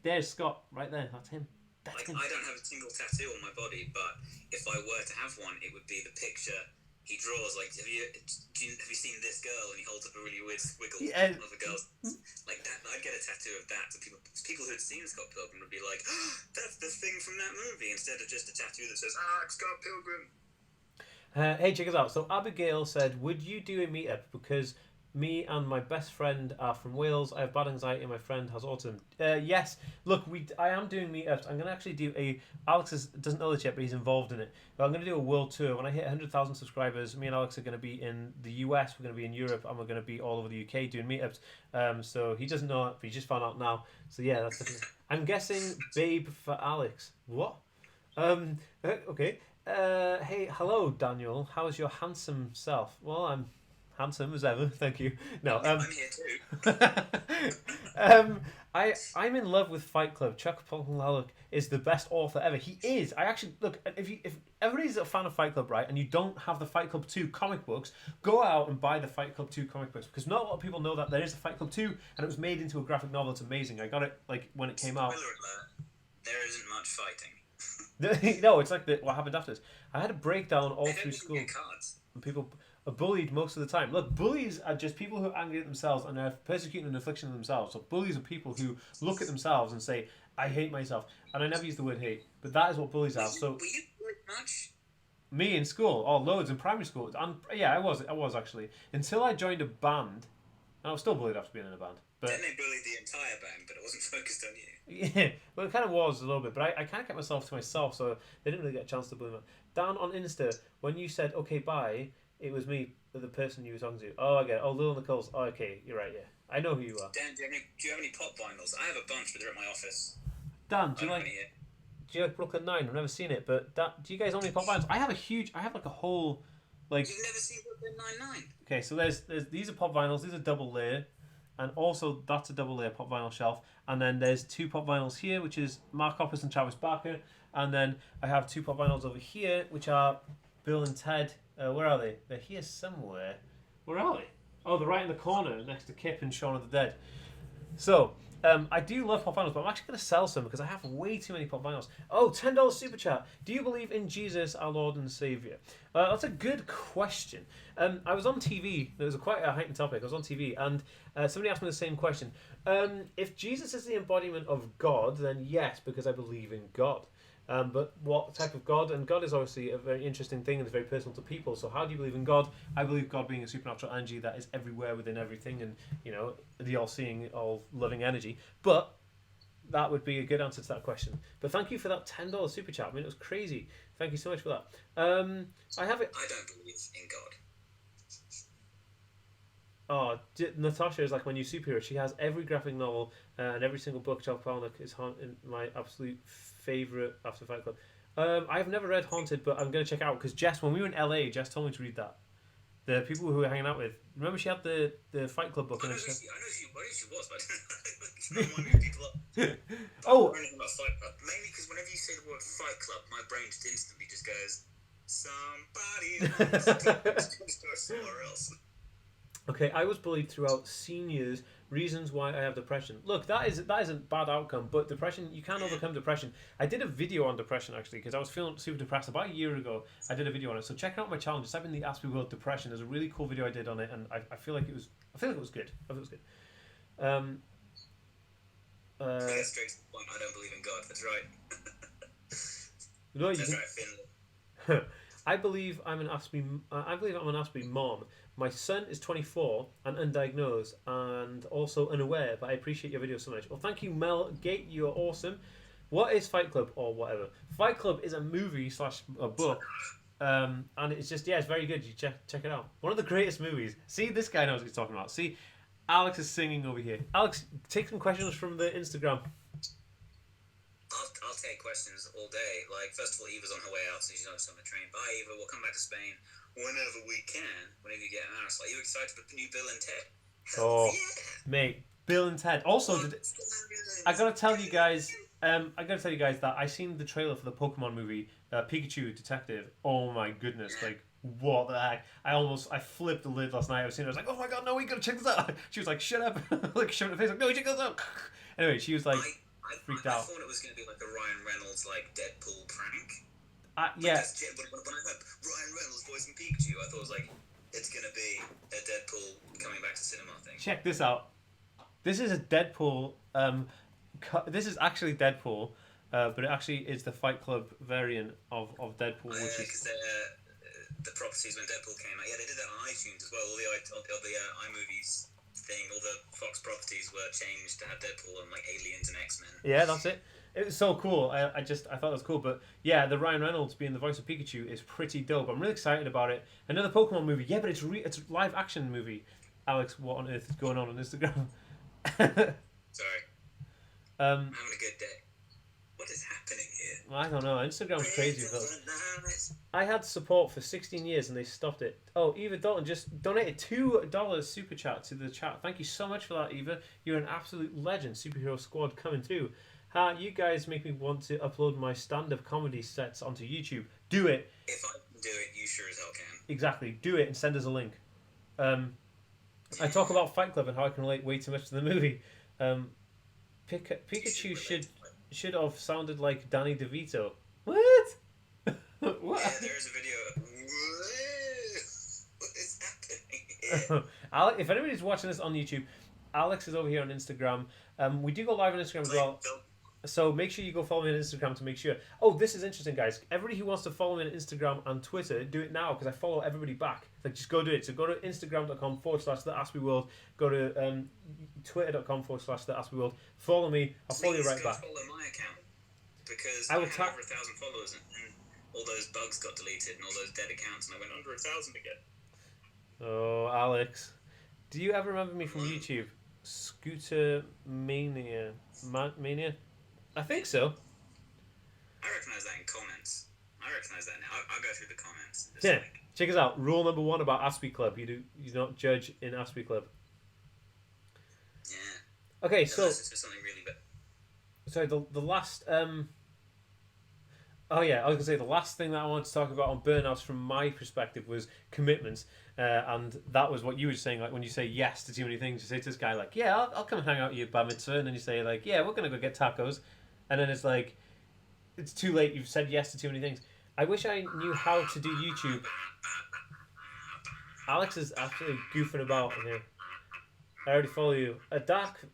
There's Scott, right there, that's him. That's him. I don't have a single tattoo on my body, but if I were to have one, it would be the picture he draws. Like, have you seen this girl? And he holds up a really weird squiggle of a girl. Like that, I'd get a tattoo of that. So people who had seen Scott Pilgrim would be like, oh, that's the thing from that movie, instead of just a tattoo that says, Scott Pilgrim. Hey, check us out. So Abigail said, would you do a meetup? Because Me and my best friend are from Wales. I have bad anxiety and my friend has autism. Yes, look, I am doing meetups. I'm going to actually do Alex doesn't know this yet, but he's involved in it. But I'm going to do a world tour. When I hit 100,000 subscribers, me and Alex are going to be in the US, we're going to be in Europe, and we're going to be all over the UK doing meetups. So he doesn't know it, but he just found out now. So yeah, that's definitely... I'm guessing babe for Alex. What? Okay. Hey, hello, Daniel. How is your handsome self? Well, I'm handsome as ever, thank you. No, I'm here too. I'm in love with Fight Club. Chuck Palahniuk is the best author ever. He is. I actually look. If everybody's a fan of Fight Club, right, and you don't have the Fight Club 2 comic books, go out and buy the Fight Club 2 comic books, because not a lot of people know that there is a Fight Club 2, and it was made into a graphic novel. It's amazing. I got it like when it came out. Spoiler alert, there isn't much fighting. No, it's like what happened after this. I had a breakdown all through school. Cards. And people are bullied most of the time. Look, bullies are just people who are angry at themselves and are persecuting an affliction of themselves. So bullies are people who look at themselves and say, I hate myself. And I never use the word hate, but that is what bullies are. So, were you bullied much? Me in school, loads in primary school. And yeah, I was actually. Until I joined a band. And I was still bullied after being in a band. But then they bullied the entire band, but it wasn't focused on you. Yeah, well, it kind of was a little bit, but I kind of kept myself to myself, so they didn't really get a chance to bully me. Dan on Insta, when you said, okay, bye, it was me, the person you were talking to. Oh, I get it. Oh, Lil Nichols. Oh, okay, you're right, yeah. I know who you are. Dan, do you have any pop vinyls? I have a bunch, but they're at my office. Dan, do you like Brooklyn Nine? I've never seen it, but do you guys own any pop vinyls? I have like a whole, like... You've never seen Brooklyn Nine-Nine? Okay, so there's these are pop vinyls, these are double layer, and also that's a double layer pop vinyl shelf, and then there's 2 pop vinyls here, which is Mark Hoppus and Travis Barker, and then I have 2 pop vinyls over here, which are Bill and Ted. Where are they? They're here somewhere. Where are they? Oh, they're right in the corner next to Kip and Shaun of the Dead. So, I do love pop vinyls, but I'm actually going to sell some because I have way too many pop vinyls. Oh, $10 super chat. Do you believe in Jesus, our Lord and Saviour? That's a good question. I was on TV. There was quite a heightened topic. I was on TV, and somebody asked me the same question. If Jesus is the embodiment of God, then yes, because I believe in God. But what type of God? And God is obviously a very interesting thing and it's very personal to people. So how do you believe in God? I believe God being a supernatural energy that is everywhere within everything and, the all-seeing, all-loving energy. But that would be a good answer to that question. But thank you for that $10 super chat. I mean, it was crazy. Thank you so much for that. I have it. I don't believe in God. Oh, Natasha is like my new superhero. She has every graphic novel and every single book. Chuck Palahniuk is my absolute favourite after Fight Club. I've never read Haunted, but I'm going to check it out because Jess, when we were in LA, Jess told me to read that. The people who we were hanging out with. Remember she had the Fight Club book? I know who she was, but I don't know people up. Oh! About Fight Club. Mainly because whenever you say the word Fight Club, my brain just instantly just goes, somebody else. Just goes somewhere else. Okay, I was bullied throughout seniors. Reasons why I have depression. Look, that is a bad outcome, but depression, you can overcome depression. I did a video on depression actually because I was feeling super depressed about a year ago. I did a video on it, so check out my channel. Just type in the Aspie World Depression. There's a really cool video I did on it, and I feel like it was good. I feel it was good. Straight to the point. I don't believe in God. That's right. No, That's right, Finley. I believe I'm an Aspie mom. My son is 24 and undiagnosed and also unaware, but I appreciate your video so much. Well, thank you, Mel Gate. You're awesome. What is Fight Club or whatever? Fight Club is a movie / a book, and it's just it's very good. You check it out. One of the greatest movies. See, this guy knows what he's talking about. See, Alex is singing over here. Alex, take some questions from the Instagram. I'll take questions all day. Like, first of all, Eva's on her way out, so she's on the train. Bye, Eva. We'll come back to Spain whenever we can. Whenever you get an hour. So, are you excited for the new Bill and Ted? Hell yeah. Mate, Bill and Ted. Also, I gotta tell you guys that I seen the trailer for the Pokemon movie, Pikachu Detective. Oh my goodness, like what the heck? I flipped the lid last night. I was seeing it, I was like, oh my god, no, we gotta check this out. She was like, shut up, like shoving her face, like, no, check this out. Anyway, she was like freaked out. I thought it was gonna be like a Ryan Reynolds like Deadpool prank. Yeah. But when I heard Ryan Reynolds voicing Pikachu, I thought it was like, it's gonna be a Deadpool coming back to cinema thing. Check this out. This is a Deadpool. This is actually Deadpool, but it actually is the Fight Club variant of Deadpool, which is. the properties when Deadpool came out. Yeah, they did that on iTunes as well. All the iMovies thing, all the Fox properties were changed to have Deadpool and like Aliens and X-Men. Yeah, that's it. It was so cool. I thought it was cool. But yeah, the Ryan Reynolds being the voice of Pikachu is pretty dope. I'm really excited about it. Another Pokemon movie. Yeah, but it's a live action movie. Alex, what on earth is going on Instagram? Sorry. I'm having a good day. What is happening here? I don't know. Instagram's crazy. I had support for 16 years and they stopped it. Oh, Eva Dalton just donated $2 super chat to the chat. Thank you so much for that, Eva. You're an absolute legend. Superhero Squad coming through. You guys make me want to upload my stand-up comedy sets onto YouTube. Do it. If I can do it, you sure as hell can. Exactly. Do it and send us a link. I talk about Fight Club and how I can relate way too much to the movie. Pikachu should have sounded like Danny DeVito. What? What? Yeah, there's a video. What is happening here? If anybody's watching this on YouTube, Alex is over here on Instagram. We do go live on Instagram as well. So make sure you go follow me on Instagram to make sure. Oh, this is interesting, guys. Everybody who wants to follow me on Instagram and Twitter, do it now because I follow everybody back. Like, just go do it. So go to Instagram.com/The Aspie World. Go to Twitter.com/The Aspie World. Follow me. I'll follow you right back. Follow my account because I had over 1,000 followers and all those bugs got deleted and all those dead accounts and I went under 1,000 again. Oh, Alex. Do you ever remember me from YouTube? Scooter Mania? I think so. I recognise that in comments. I recognise that now. I'll go through the comments. Yeah, check us out. Rule number 1 about Aspie Club. You do not judge in Aspie Club. Yeah. Okay, so... It's just something really bad. Sorry, the last... Oh yeah, I was going to say the last thing that I wanted to talk about on Burnouts from my perspective was commitments. And that was what you were saying, like when you say yes to too many things, you say to this guy like, yeah, I'll come and hang out with you at Bar Mitzvah, and then you say like, yeah, we're going to go get tacos. And then it's like, it's too late, you've said yes to too many things. I wish I knew how to do YouTube. Alex is absolutely goofing about in here. I already follow you. A dark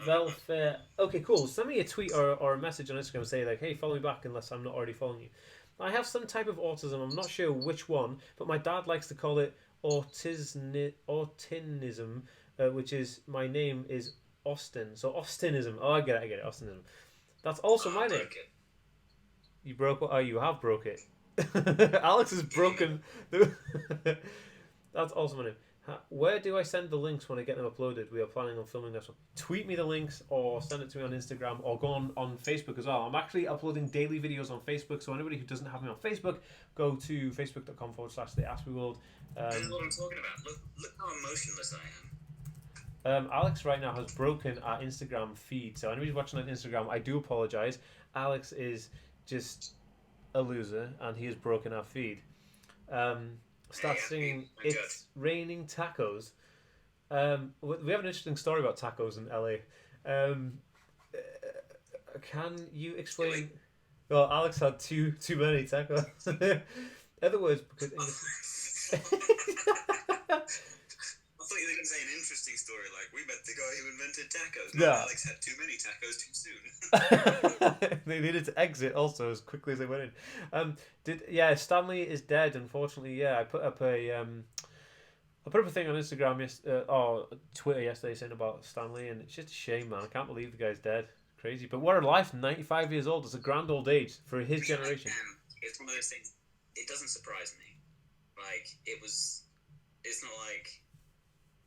welfare. Okay, cool. Send me a tweet or a message on Instagram and say like, hey, follow me back unless I'm not already following you. I have some type of autism. I'm not sure which one, but my dad likes to call it autism, which is, my name is Austin. So Austinism. Oh, I get it. Austinism. That's also my name. You broke what? Oh, you have broke it. Alex has broken. That's also my name. Where do I send the links when I get them uploaded? We are planning on filming this one. Tweet me the links or send it to me on Instagram or go on Facebook as well. I'm actually uploading daily videos on Facebook, so anybody who doesn't have me on Facebook, go to facebook.com/The Aspie World. This is what I'm talking about. Look how emotionless I am. Alex right now has broken our Instagram feed, so anybody watching on Instagram, I do apologise. Alex is just a loser and he has broken our feed. Start singing It's Raining Tacos. We have an interesting story about tacos in LA. Can you explain? Well, Alex had too many tacos. In other words, because I thought you were going to say an interesting story, like we met the guy who invented tacos. No, Alex had too many tacos too soon. They needed to exit also as quickly as they went in. Stanley is dead, unfortunately. Yeah, I put up a thing on Instagram or Twitter yesterday saying about Stanley, and it's just a shame, man. I can't believe the guy's dead. Crazy, but what a life! 95 years old. It's a grand old age for his generation. It's one of those things. It doesn't surprise me. Like it's not like.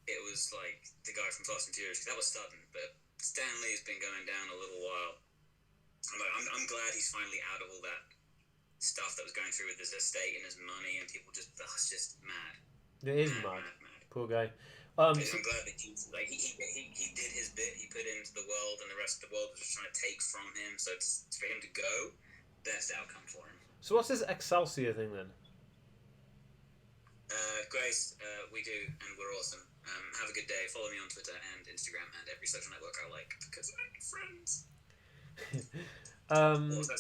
It was like the guy from Fast and Furious. That was sudden, but Stanley's been going down a little while. I'm glad he's finally out of all that stuff that was going through with his estate and his money, and people just, it's just mad. It is mad. Poor guy. I'm glad that he did his bit. He put into the world, and the rest of the world was just trying to take from him. So it's for him to go, best outcome for him. So what's this Excelsior thing then? Grace, we do, and we're awesome. Have a good day. Follow me on Twitter and Instagram and every social network I like because I need friends. What was that?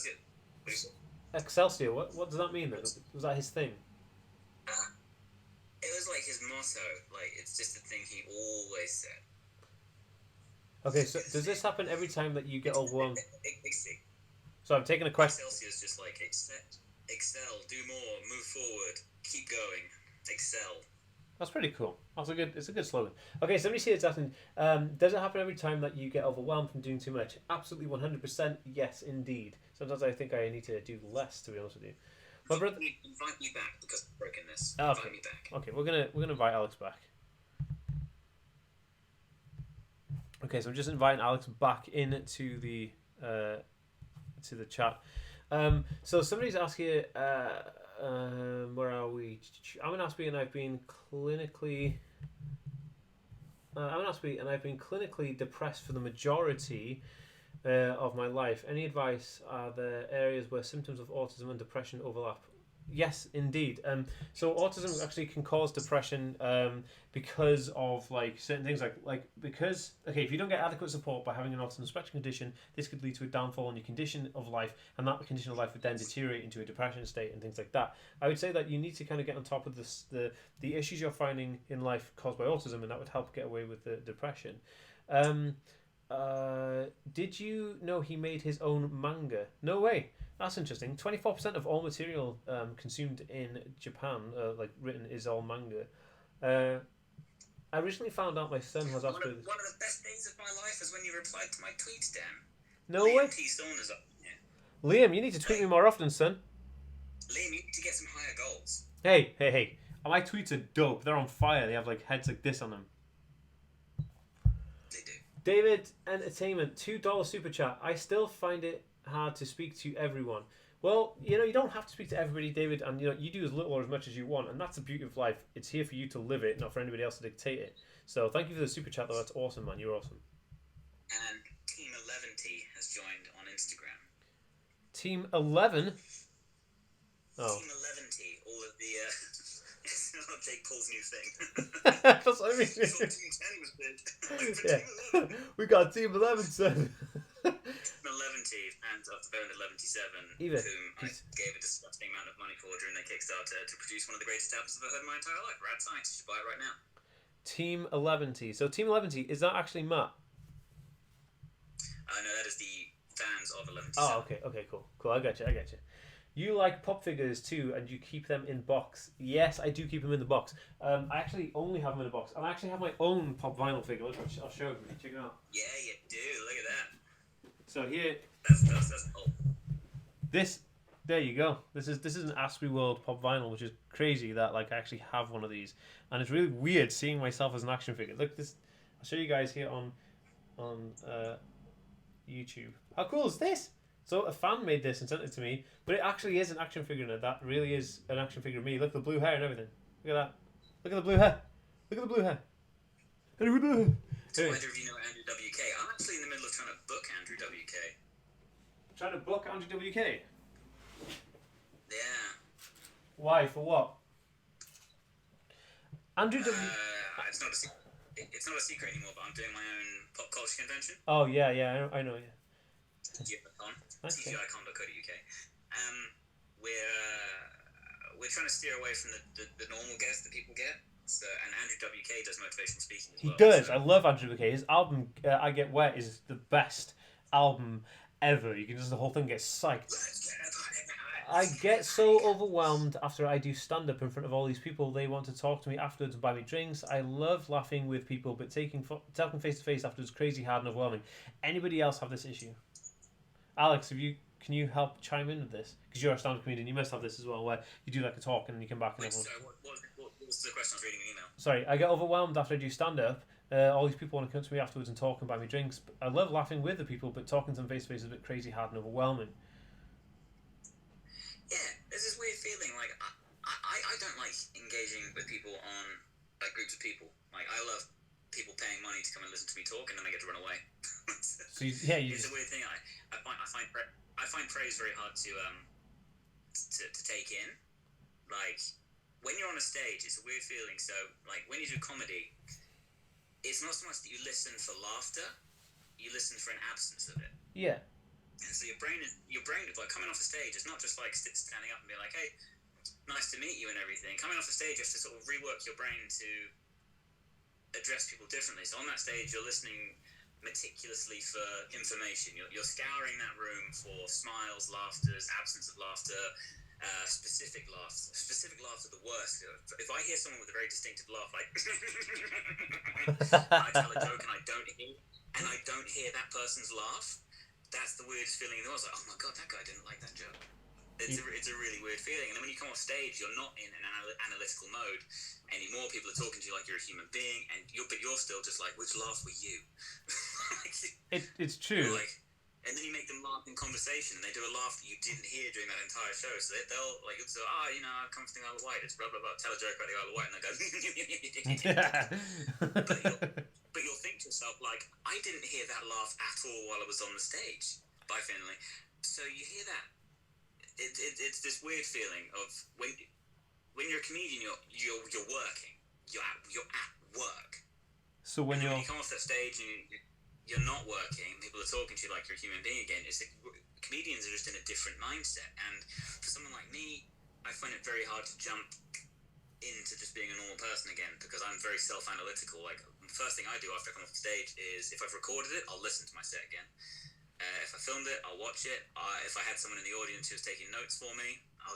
Excelsior. What does that mean then? Was that his thing? It was like his motto. Like it's just a thing he always said. Okay, so does this happen every time that you get overwhelmed? So I'm taking a question. Excelsior is just like accept. excel, do more, move forward, keep going, excel. That's pretty cool. It's a good slogan. Okay, somebody said it's asking, does it happen every time that you get overwhelmed from doing too much? Absolutely 100%, yes indeed. Sometimes I think I need to do less, to be honest with you. My brother, invite me back because I've broken this. Okay. Invite me back. Okay, we're gonna invite Alex back. Okay, so I'm just inviting Alex back into the to the chat. So somebody's asking, where are we? I'm an Aspie and I've been clinically. I'm an Aspie and I've been clinically depressed for the majority of my life. Any advice? Are there areas where symptoms of autism and depression overlap? Yes, indeed. So autism actually can cause depression because of like certain things because if you don't get adequate support by having an autism spectrum condition, this could lead to a downfall in your condition of life, and that condition of life would then deteriorate into a depression state and things like that. I would say that you need to kind of get on top of the issues you're finding in life caused by autism, and that would help get away with the depression. Did you know he made his own manga? No way. That's interesting. 24% of all material consumed in Japan, written, is all manga. I recently found out my son has Aspergers. One of the best days of my life is when you replied to my tweets, Dan. No way. T. Saunders up here. Liam, you need to tweet me more often, son. Liam, you need to get some higher goals. Hey. My tweets are dope. They're on fire. They have like heads like this on them. They do. David Entertainment, $2 super chat. I still find it hard to speak to everyone. Well, you don't have to speak to everybody, David, and you do as little or as much as you want, and that's the beauty of life. It's here for you to live it, not for anybody else to dictate it. So thank you for the super chat, though. That's awesome, man. You're awesome. And Team 11T has joined on Instagram. Team 11? Oh. Team 11T, all of the it's not Jake Paul's new thing. That's what I mean. Team 10 was big. Yeah. We got Team 11, son. Team 11T and after Bone 11T7, whom I gave a disgusting amount of money for during their Kickstarter to produce one of the greatest albums I've ever heard in my entire life. Rad Science, you should buy it right now. Team 11T. So Team 11T, is that actually Matt? No, that is the fans of 11T7. Oh, okay, cool. I got you. You like pop figures too, and you keep them in box. Yes, I do keep them in the box. I actually only have them in a box. And I actually have my own pop vinyl figure. I'll show you. Check it out. Yeah, you do. Look at that. So here, that's old. There you go. This is an Aspie World pop vinyl, which is crazy that I actually have one of these, and it's really weird seeing myself as an action figure. Look, this. I'll show you guys here on YouTube. How cool is this? So a fan made this and sent it to me, but it actually is an action figure now. That really is an action figure of me. Look at the blue hair and everything. Look at that. Look at the blue hair. So either of you know Andrew WK? I'm actually in the middle of trying to book Andrew WK. Trying to book Andrew WK? Yeah. Why? For what? Andrew WK... It's not a secret anymore, but I'm doing my own pop culture convention. Oh, yeah, I know, yeah. TGICon.co.uk. We're trying to steer away from the normal guests that people get. So, and Andrew WK does motivational speaking as well. He does. So. I love Andrew WK. His album, I Get Wet, is the best album ever. You can just, the whole thing gets psyched. I get so overwhelmed after I do stand-up in front of all these people. They want to talk to me afterwards and buy me drinks. I love laughing with people, but talking face-to-face afterwards is crazy hard and overwhelming. Anybody else have this issue? Alex, can you help chime in with this? Because you're a stand-up comedian, you must have this as well, where you do like a talk and you come back and everyone... Sorry, what was the question? I was reading an email. Sorry, I get overwhelmed after I do stand-up. All these people want to come to me afterwards and talk and buy me drinks. I love laughing with the people, but talking to them face-to-face is a bit crazy hard and overwhelming. Yeah, there's this weird feeling, like, I don't like engaging with people on, like, groups of people. Like, I love people paying money to come and listen to me talk, and then I get to run away. It's a weird thing. I find praise very hard to take in. Like, when you're on a stage, it's a weird feeling. So, like, when you do comedy, it's not so much that you listen for laughter, you listen for an absence of it. Yeah. And so your brain like coming off the stage, it's not just like standing up and being like, hey, nice to meet you and everything. Coming off the stage, you have to sort of rework your brain to address people differently. So on that stage, you're listening meticulously for information. You're scouring that room for smiles, laughters, absence of laughter, specific laughs. Specific laughs are the worst. If I hear someone with a very distinctive laugh, like I tell a joke and I don't hear that person's laugh, that's the weirdest feeling in the world. It's like, oh my god, that guy didn't like that joke. It's a really weird feeling. And then when you come off stage, you're not in an analytical mode anymore. People are talking to you like you're a human being, but you're still just like, which laugh were you? It's true. And then you make them laugh in conversation, and they do a laugh that you didn't hear during that entire show. So they'll like, so I come from the Isle of Wight. It's blah blah blah. Tell a joke about the Isle of Wight, and they go. but you'll think to yourself like, I didn't hear that laugh at all while I was on the stage by Finley. So you hear that. It's this weird feeling of when you're a comedian, you're working. You're at work. So when you come off that stage and you're not working, people are talking to you like you're a human being again. It's like, comedians are just in a different mindset, and for someone like me, I find it very hard to jump into just being a normal person again, because I'm very self-analytical. Like, the first thing I do after I come off the stage is, if I've recorded it, I'll listen to my set again. If I filmed it, I'll watch it. If I had someone in the audience who was taking notes for me, I'm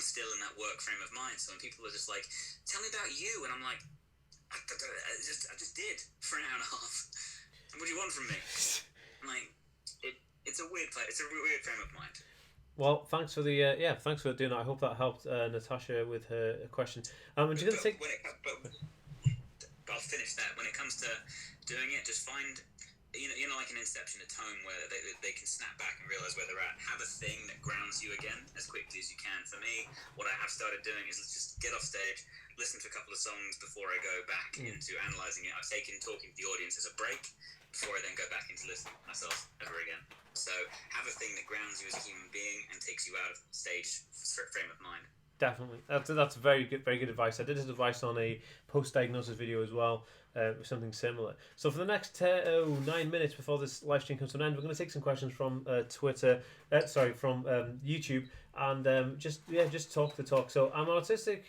still in that work frame of mind. So when people are just like, tell me about you, and I'm like, I just did for an hour and a half. And what do you want from me? I'm like, it's a weird place. It's a weird frame of mind. Well, thanks for thanks for doing that. I hope that helped Natasha with her question. And you're gonna take. But I'll finish that. When it comes to doing it, just find. Like an Inception, a tone where they can snap back and realise where they're at. Have a thing that grounds you again as quickly as you can. For me, what I have started doing is just get off stage, listen to a couple of songs before I go back into analysing it. I've taken talking to the audience as a break before I then go back into listening to myself ever again. So have a thing that grounds you as a human being and takes you out of stage frame of mind. Definitely, that's very good advice. I did this advice on a post-diagnosis video as well, something similar. So for the next 9 minutes before this live stream comes to an end, we're going to take some questions from from YouTube, and just talk the talk. So I'm autistic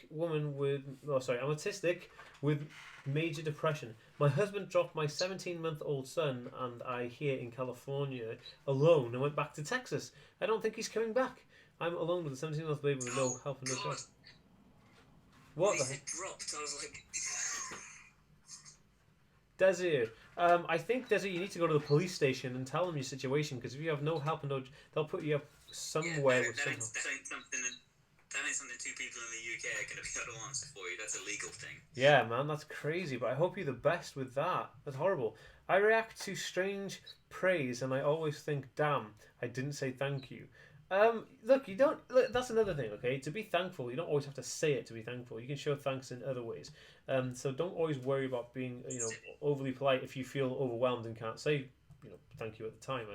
with major depression. My husband dropped my 17-month-old son and I here in California alone and went back to Texas. I don't think he's coming back. I'm alone with a 17-month baby with no help and no job. What the heck? Dropped. I was like... Desiree, I think, Desiree, you need to go to the police station and tell them your situation, because if you have no help and no... They'll put you up somewhere with some help. That ain't something 2 people in the UK are going to be able to answer for you. That's a legal thing. Yeah, man, that's crazy, but I hope you're the best with that. That's horrible. I react to strange praise and I always think, damn, I didn't say thank you. Look, you don't. Look, that's another thing. Okay, to be thankful, you don't always have to say it to be thankful. You can show thanks in other ways. So don't always worry about being, overly polite if you feel overwhelmed and can't say, thank you at the time.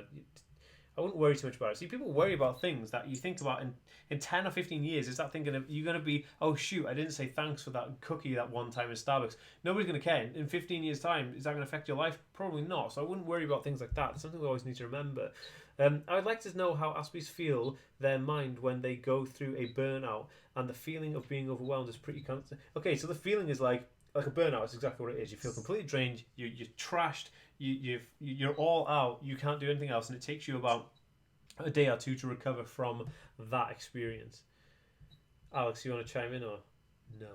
I wouldn't worry too much about it. See, people worry about things that you think about in 10 or 15 years. Is that thinking you're going to be, oh shoot, I didn't say thanks for that cookie that one time in Starbucks. Nobody's going to care. In 15 years' time, is that going to affect your life? Probably not. So I wouldn't worry about things like that. It's something we always need to remember. I would like to know how Aspies feel their mind when they go through a burnout, and the feeling of being overwhelmed is pretty constant. Okay, so the feeling is like a burnout. It's exactly what it is. You feel completely drained. You're trashed. You're all out. You can't do anything else, and it takes you about a day or two to recover from that experience. Alex, you want to chime in or no?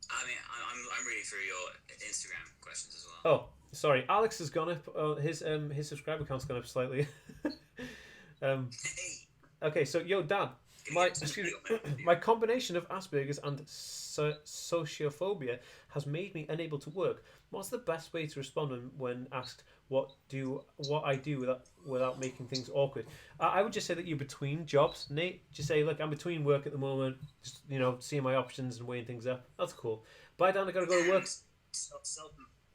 I mean, I'm reading through your Instagram questions as well. Oh, sorry. Alex has gone up. His subscriber count's gone up slightly. Okay, so Dan, my combination of Asperger's and sociophobia has made me unable to work. What's the best way to respond when asked what I do without making things awkward? I would just say that you're between jobs, Nate. Just say, look, I'm between work at the moment. Just seeing my options and weighing things up. That's cool. Bye, Dan. I gotta go to work.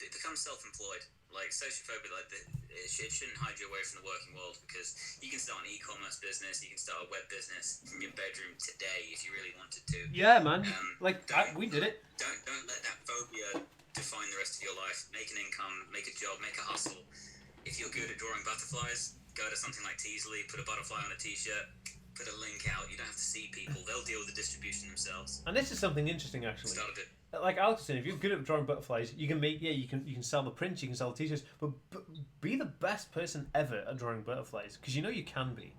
Become self-employed. Like sociophobia, it shouldn't hide you away from the working world, because you can start an e-commerce business, you can start a web business from your bedroom today if you really wanted to. Yeah, man. We did it. Don't let that phobia define the rest of your life. Make an income, make a job, make a hustle. If you're good at drawing butterflies, go to something like Teasley, put a butterfly on a t-shirt, put a link out. You don't have to see people. They'll deal with the distribution themselves. And this is something interesting, actually. Start a bit. Like Alex said, if you're good at drawing butterflies, you can you can sell the prints, you can sell the t-shirts, but be the best person ever at drawing butterflies, because you can be.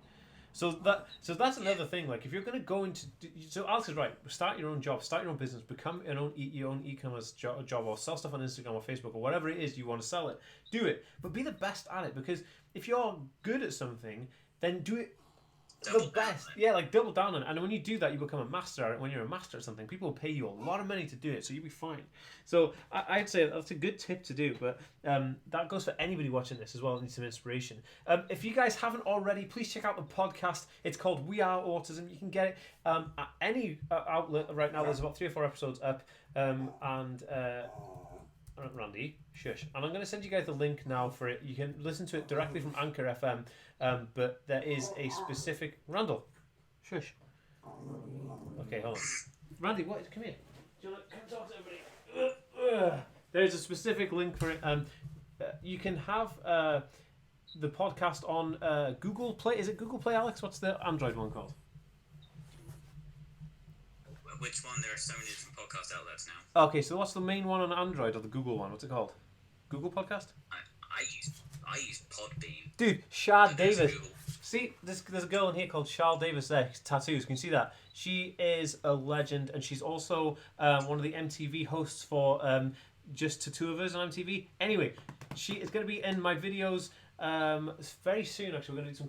So that's another thing. Like, if you're going to go into, so Alex is right. Start your own job, start your own business, become your own e-commerce job, or sell stuff on Instagram or Facebook or whatever it is you want to sell it. Do it, but be the best at it. Because if you're good at something, then do it the best. Yeah, like double down on it. And when you do that, you become a master at it. When you're a master at something, people will pay you a lot of money to do it, so you'll be fine. So I'd say that's a good tip to do, but that goes for anybody watching this as well that needs some inspiration. If you guys haven't already, please check out the podcast. It's called We Are Autism. You can get it at any outlet right now. There's about 3 or 4 episodes up, Randy, shush. And I'm going to send you guys the link now for it. You can listen to it directly from Anchor FM, but there is a specific... Randall, shush. Okay, hold on. Randy, what? Come here. Do you want to come talk to everybody? There's a specific link for it. You can have the podcast on Google Play. Is it Google Play, Alex? What's the Android one called? Which one? There are so many different podcast outlets now. Okay, so what's the main one on Android, or the Google one? What's it called? Google Podcast? I use Podbean. Dude, Shard Davis. See, there's a girl in here called Shard Davis there, tattoos. Can you see that? She is a legend, and she's also one of the MTV hosts for Just to Two of Us on MTV. Anyway, she is going to be in my videos very soon, actually. We're going to do some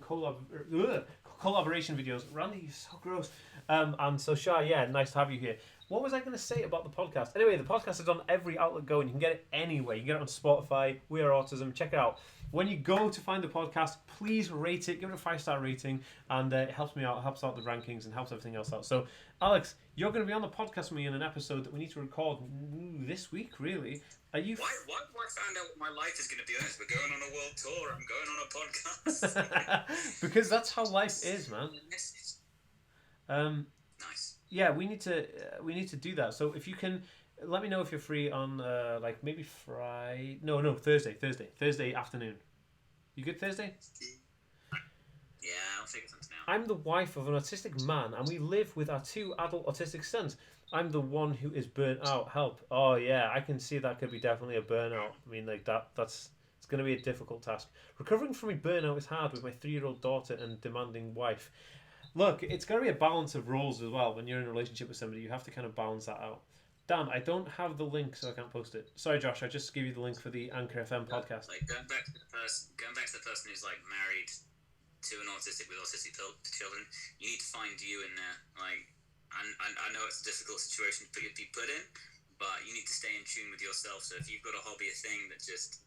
collaboration videos. Randy, you're so gross. And so, Shah, yeah, nice to have you here. What was I going to say about the podcast? Anyway, the podcast is on every outlet going. You can get it anywhere. You can get it on Spotify, We Are Autism. Check it out. When you go to find the podcast, please rate it. Give it a 5-star rating. And it helps me out. It helps out the rankings and helps everything else out. So, Alex, you're going to be on the podcast with me in an episode that we need to record this week, really. Are you... Why do I find out what my life is going to be honest? We're going on a world tour. I'm going on a podcast. Because that's how life is, man. Nice. Yeah, we need to do that. So if you can, let me know if you're free on like maybe Friday. No, Thursday afternoon. You good Thursday? Yeah, I'll figure something out. I'm the wife of an autistic man, and we live with our 2 adult autistic sons. I'm the one who is burnt out. Help! Oh yeah, I can see that could be definitely a burnout. I mean, like that's it's going to be a difficult task. Recovering from a burnout is hard with my 3-year-old daughter and demanding wife. Look, it's got to be a balance of roles as well. When you're in a relationship with somebody, you have to kind of balance that out. Dan, I don't have the link, so I can't post it. Sorry, Josh, I just gave you the link for the Anchor FM podcast. Like going back to the person who's like married to an autistic with autistic children, you need to find you in there. Like, I know it's a difficult situation to be put in, but you need to stay in tune with yourself. So if you've got a hobby, a thing that just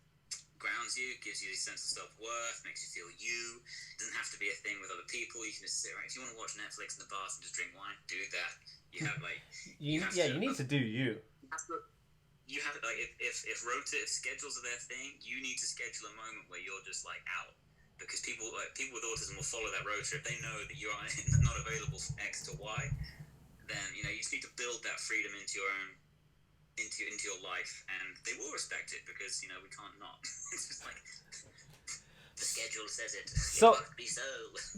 grounds you, gives you a sense of self-worth, makes you feel you. It doesn't have to be a thing with other people. You can just sit around. If you want to watch Netflix in the bath and just drink wine, do that. You have like you need to do you. You have like if schedules are their thing, you need to schedule a moment where you're just like out, because people with autism will follow that rotor. If they know that you are not available from X to Y, then you just need to build that freedom into your own. Into your life, and they will respect it, because we can't not. It's just like the schedule says it. So, it must be so.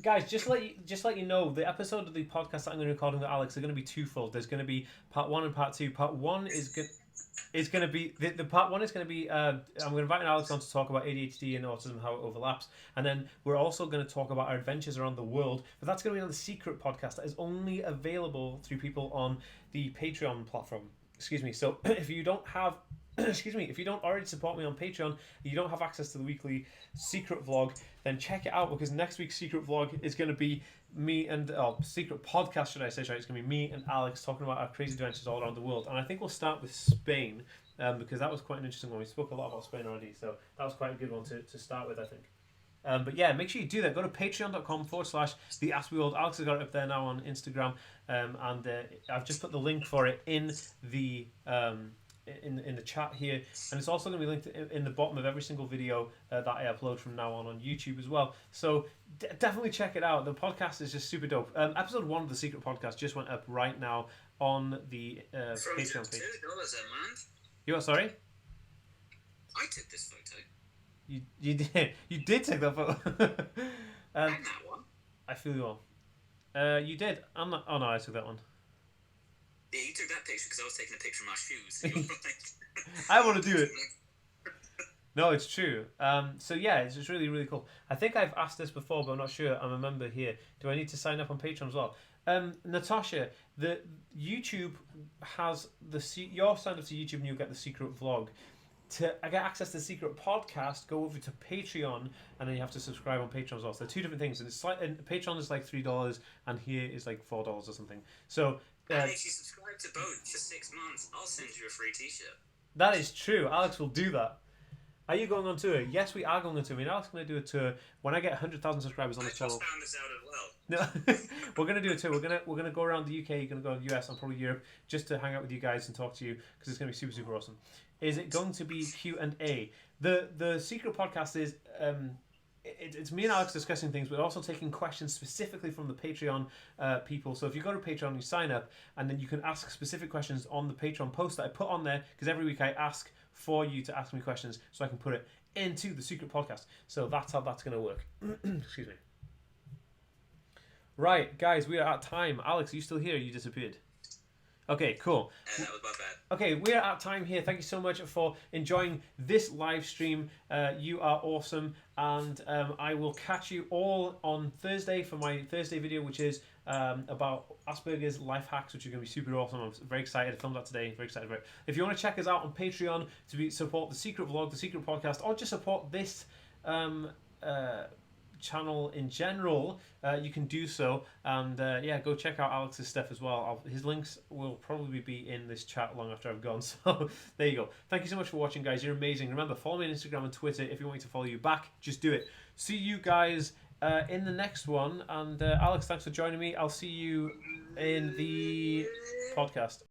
Guys, just let you know, the episode of the podcast that I'm going to be recording with Alex are going to be twofold. There's going to be part 1 and part 2. Part 1 is going to be the part 1 is going to be I'm going to invite Alex on to talk about ADHD and autism and how it overlaps, and then we're also going to talk about our adventures around the world. But that's going to be on the secret podcast that is only available through people on the Patreon platform. Excuse me. So if you don't already support me on Patreon, you don't have access to the weekly secret vlog, then check it out, because next week's secret vlog is going to be me and secret podcast, should I say? Sorry, it's going to be me and Alex talking about our crazy adventures all around the world, and I think we'll start with Spain, because that was quite an interesting one. We spoke a lot about Spain already, so that was quite a good one to start with, I think. But yeah, make sure you do that. Go to patreon.com/the Aspie World. Alex has got it up there now on Instagram, and I've just put the link for it in the in the chat here, and it's also going to be linked in the bottom of every single video that I upload from now on YouTube as well. So definitely check it out. The podcast is just super dope. Episode 1 of the secret podcast just went up right now on the Patreon page. $2 a month. You what? Sorry. I took this photo. You did take that photo. And that one. I feel you on. You did. I'm not. Oh no, I took that one. Yeah, you took that picture because I was taking a picture of my shoes. I want to do it. No, it's true. So yeah, it's just really, really cool. I think I've asked this before, but I'm not sure. I'm a member here. Do I need to sign up on Patreon as well? Natasha, the YouTube has your sign up to YouTube and you'll get the secret vlog. To get access to the secret podcast, go over to Patreon, and then you have to subscribe on Patreon as well. So they're two different things, and it's like Patreon is like $3, and here is like $4 or something. So and if you subscribe to both for 6 months, I'll send you a free T-shirt. That is true. Alex will do that. Are you going on tour? Yes, we are going on tour. Me and Alex are going to do a tour when I get 100,000 subscribers on this channel. I just found this out as well. No, we're going to do a tour. We're gonna go around the UK. You're going to go to the US and probably Europe just to hang out with you guys and talk to you because it's going to be super, super awesome. Is it going to be Q&A? The secret podcast is it's me and Alex discussing things. We're also taking questions specifically from the Patreon people. So if you go to Patreon, you sign up, and then you can ask specific questions on the Patreon post that I put on there, because every week I ask for you to ask me questions so I can put it into the secret podcast. So that's how that's going to work. Excuse me. Right, guys, we are at time. Alex, are you still here? You disappeared. Okay, cool. That was my bad. Okay, we're at time here. Thank you so much for enjoying this live stream. You are awesome. And I will catch you all on Thursday for my Thursday video, which is about Asperger's life hacks, which are going to be super awesome. I'm very excited. I filmed that today. Very excited about it. If you want to check us out on Patreon to support the secret vlog, the secret podcast, or just support this channel in general, you can do so, and yeah, go check out Alex's stuff as well. His links will probably be in this chat long after I've gone, so there you go. Thank you so much for watching, guys. You're amazing. Remember, follow me on Instagram and Twitter. If you want me to follow you back, just do it. See you guys in the next one, and Alex, thanks for joining me. I'll see you in the podcast.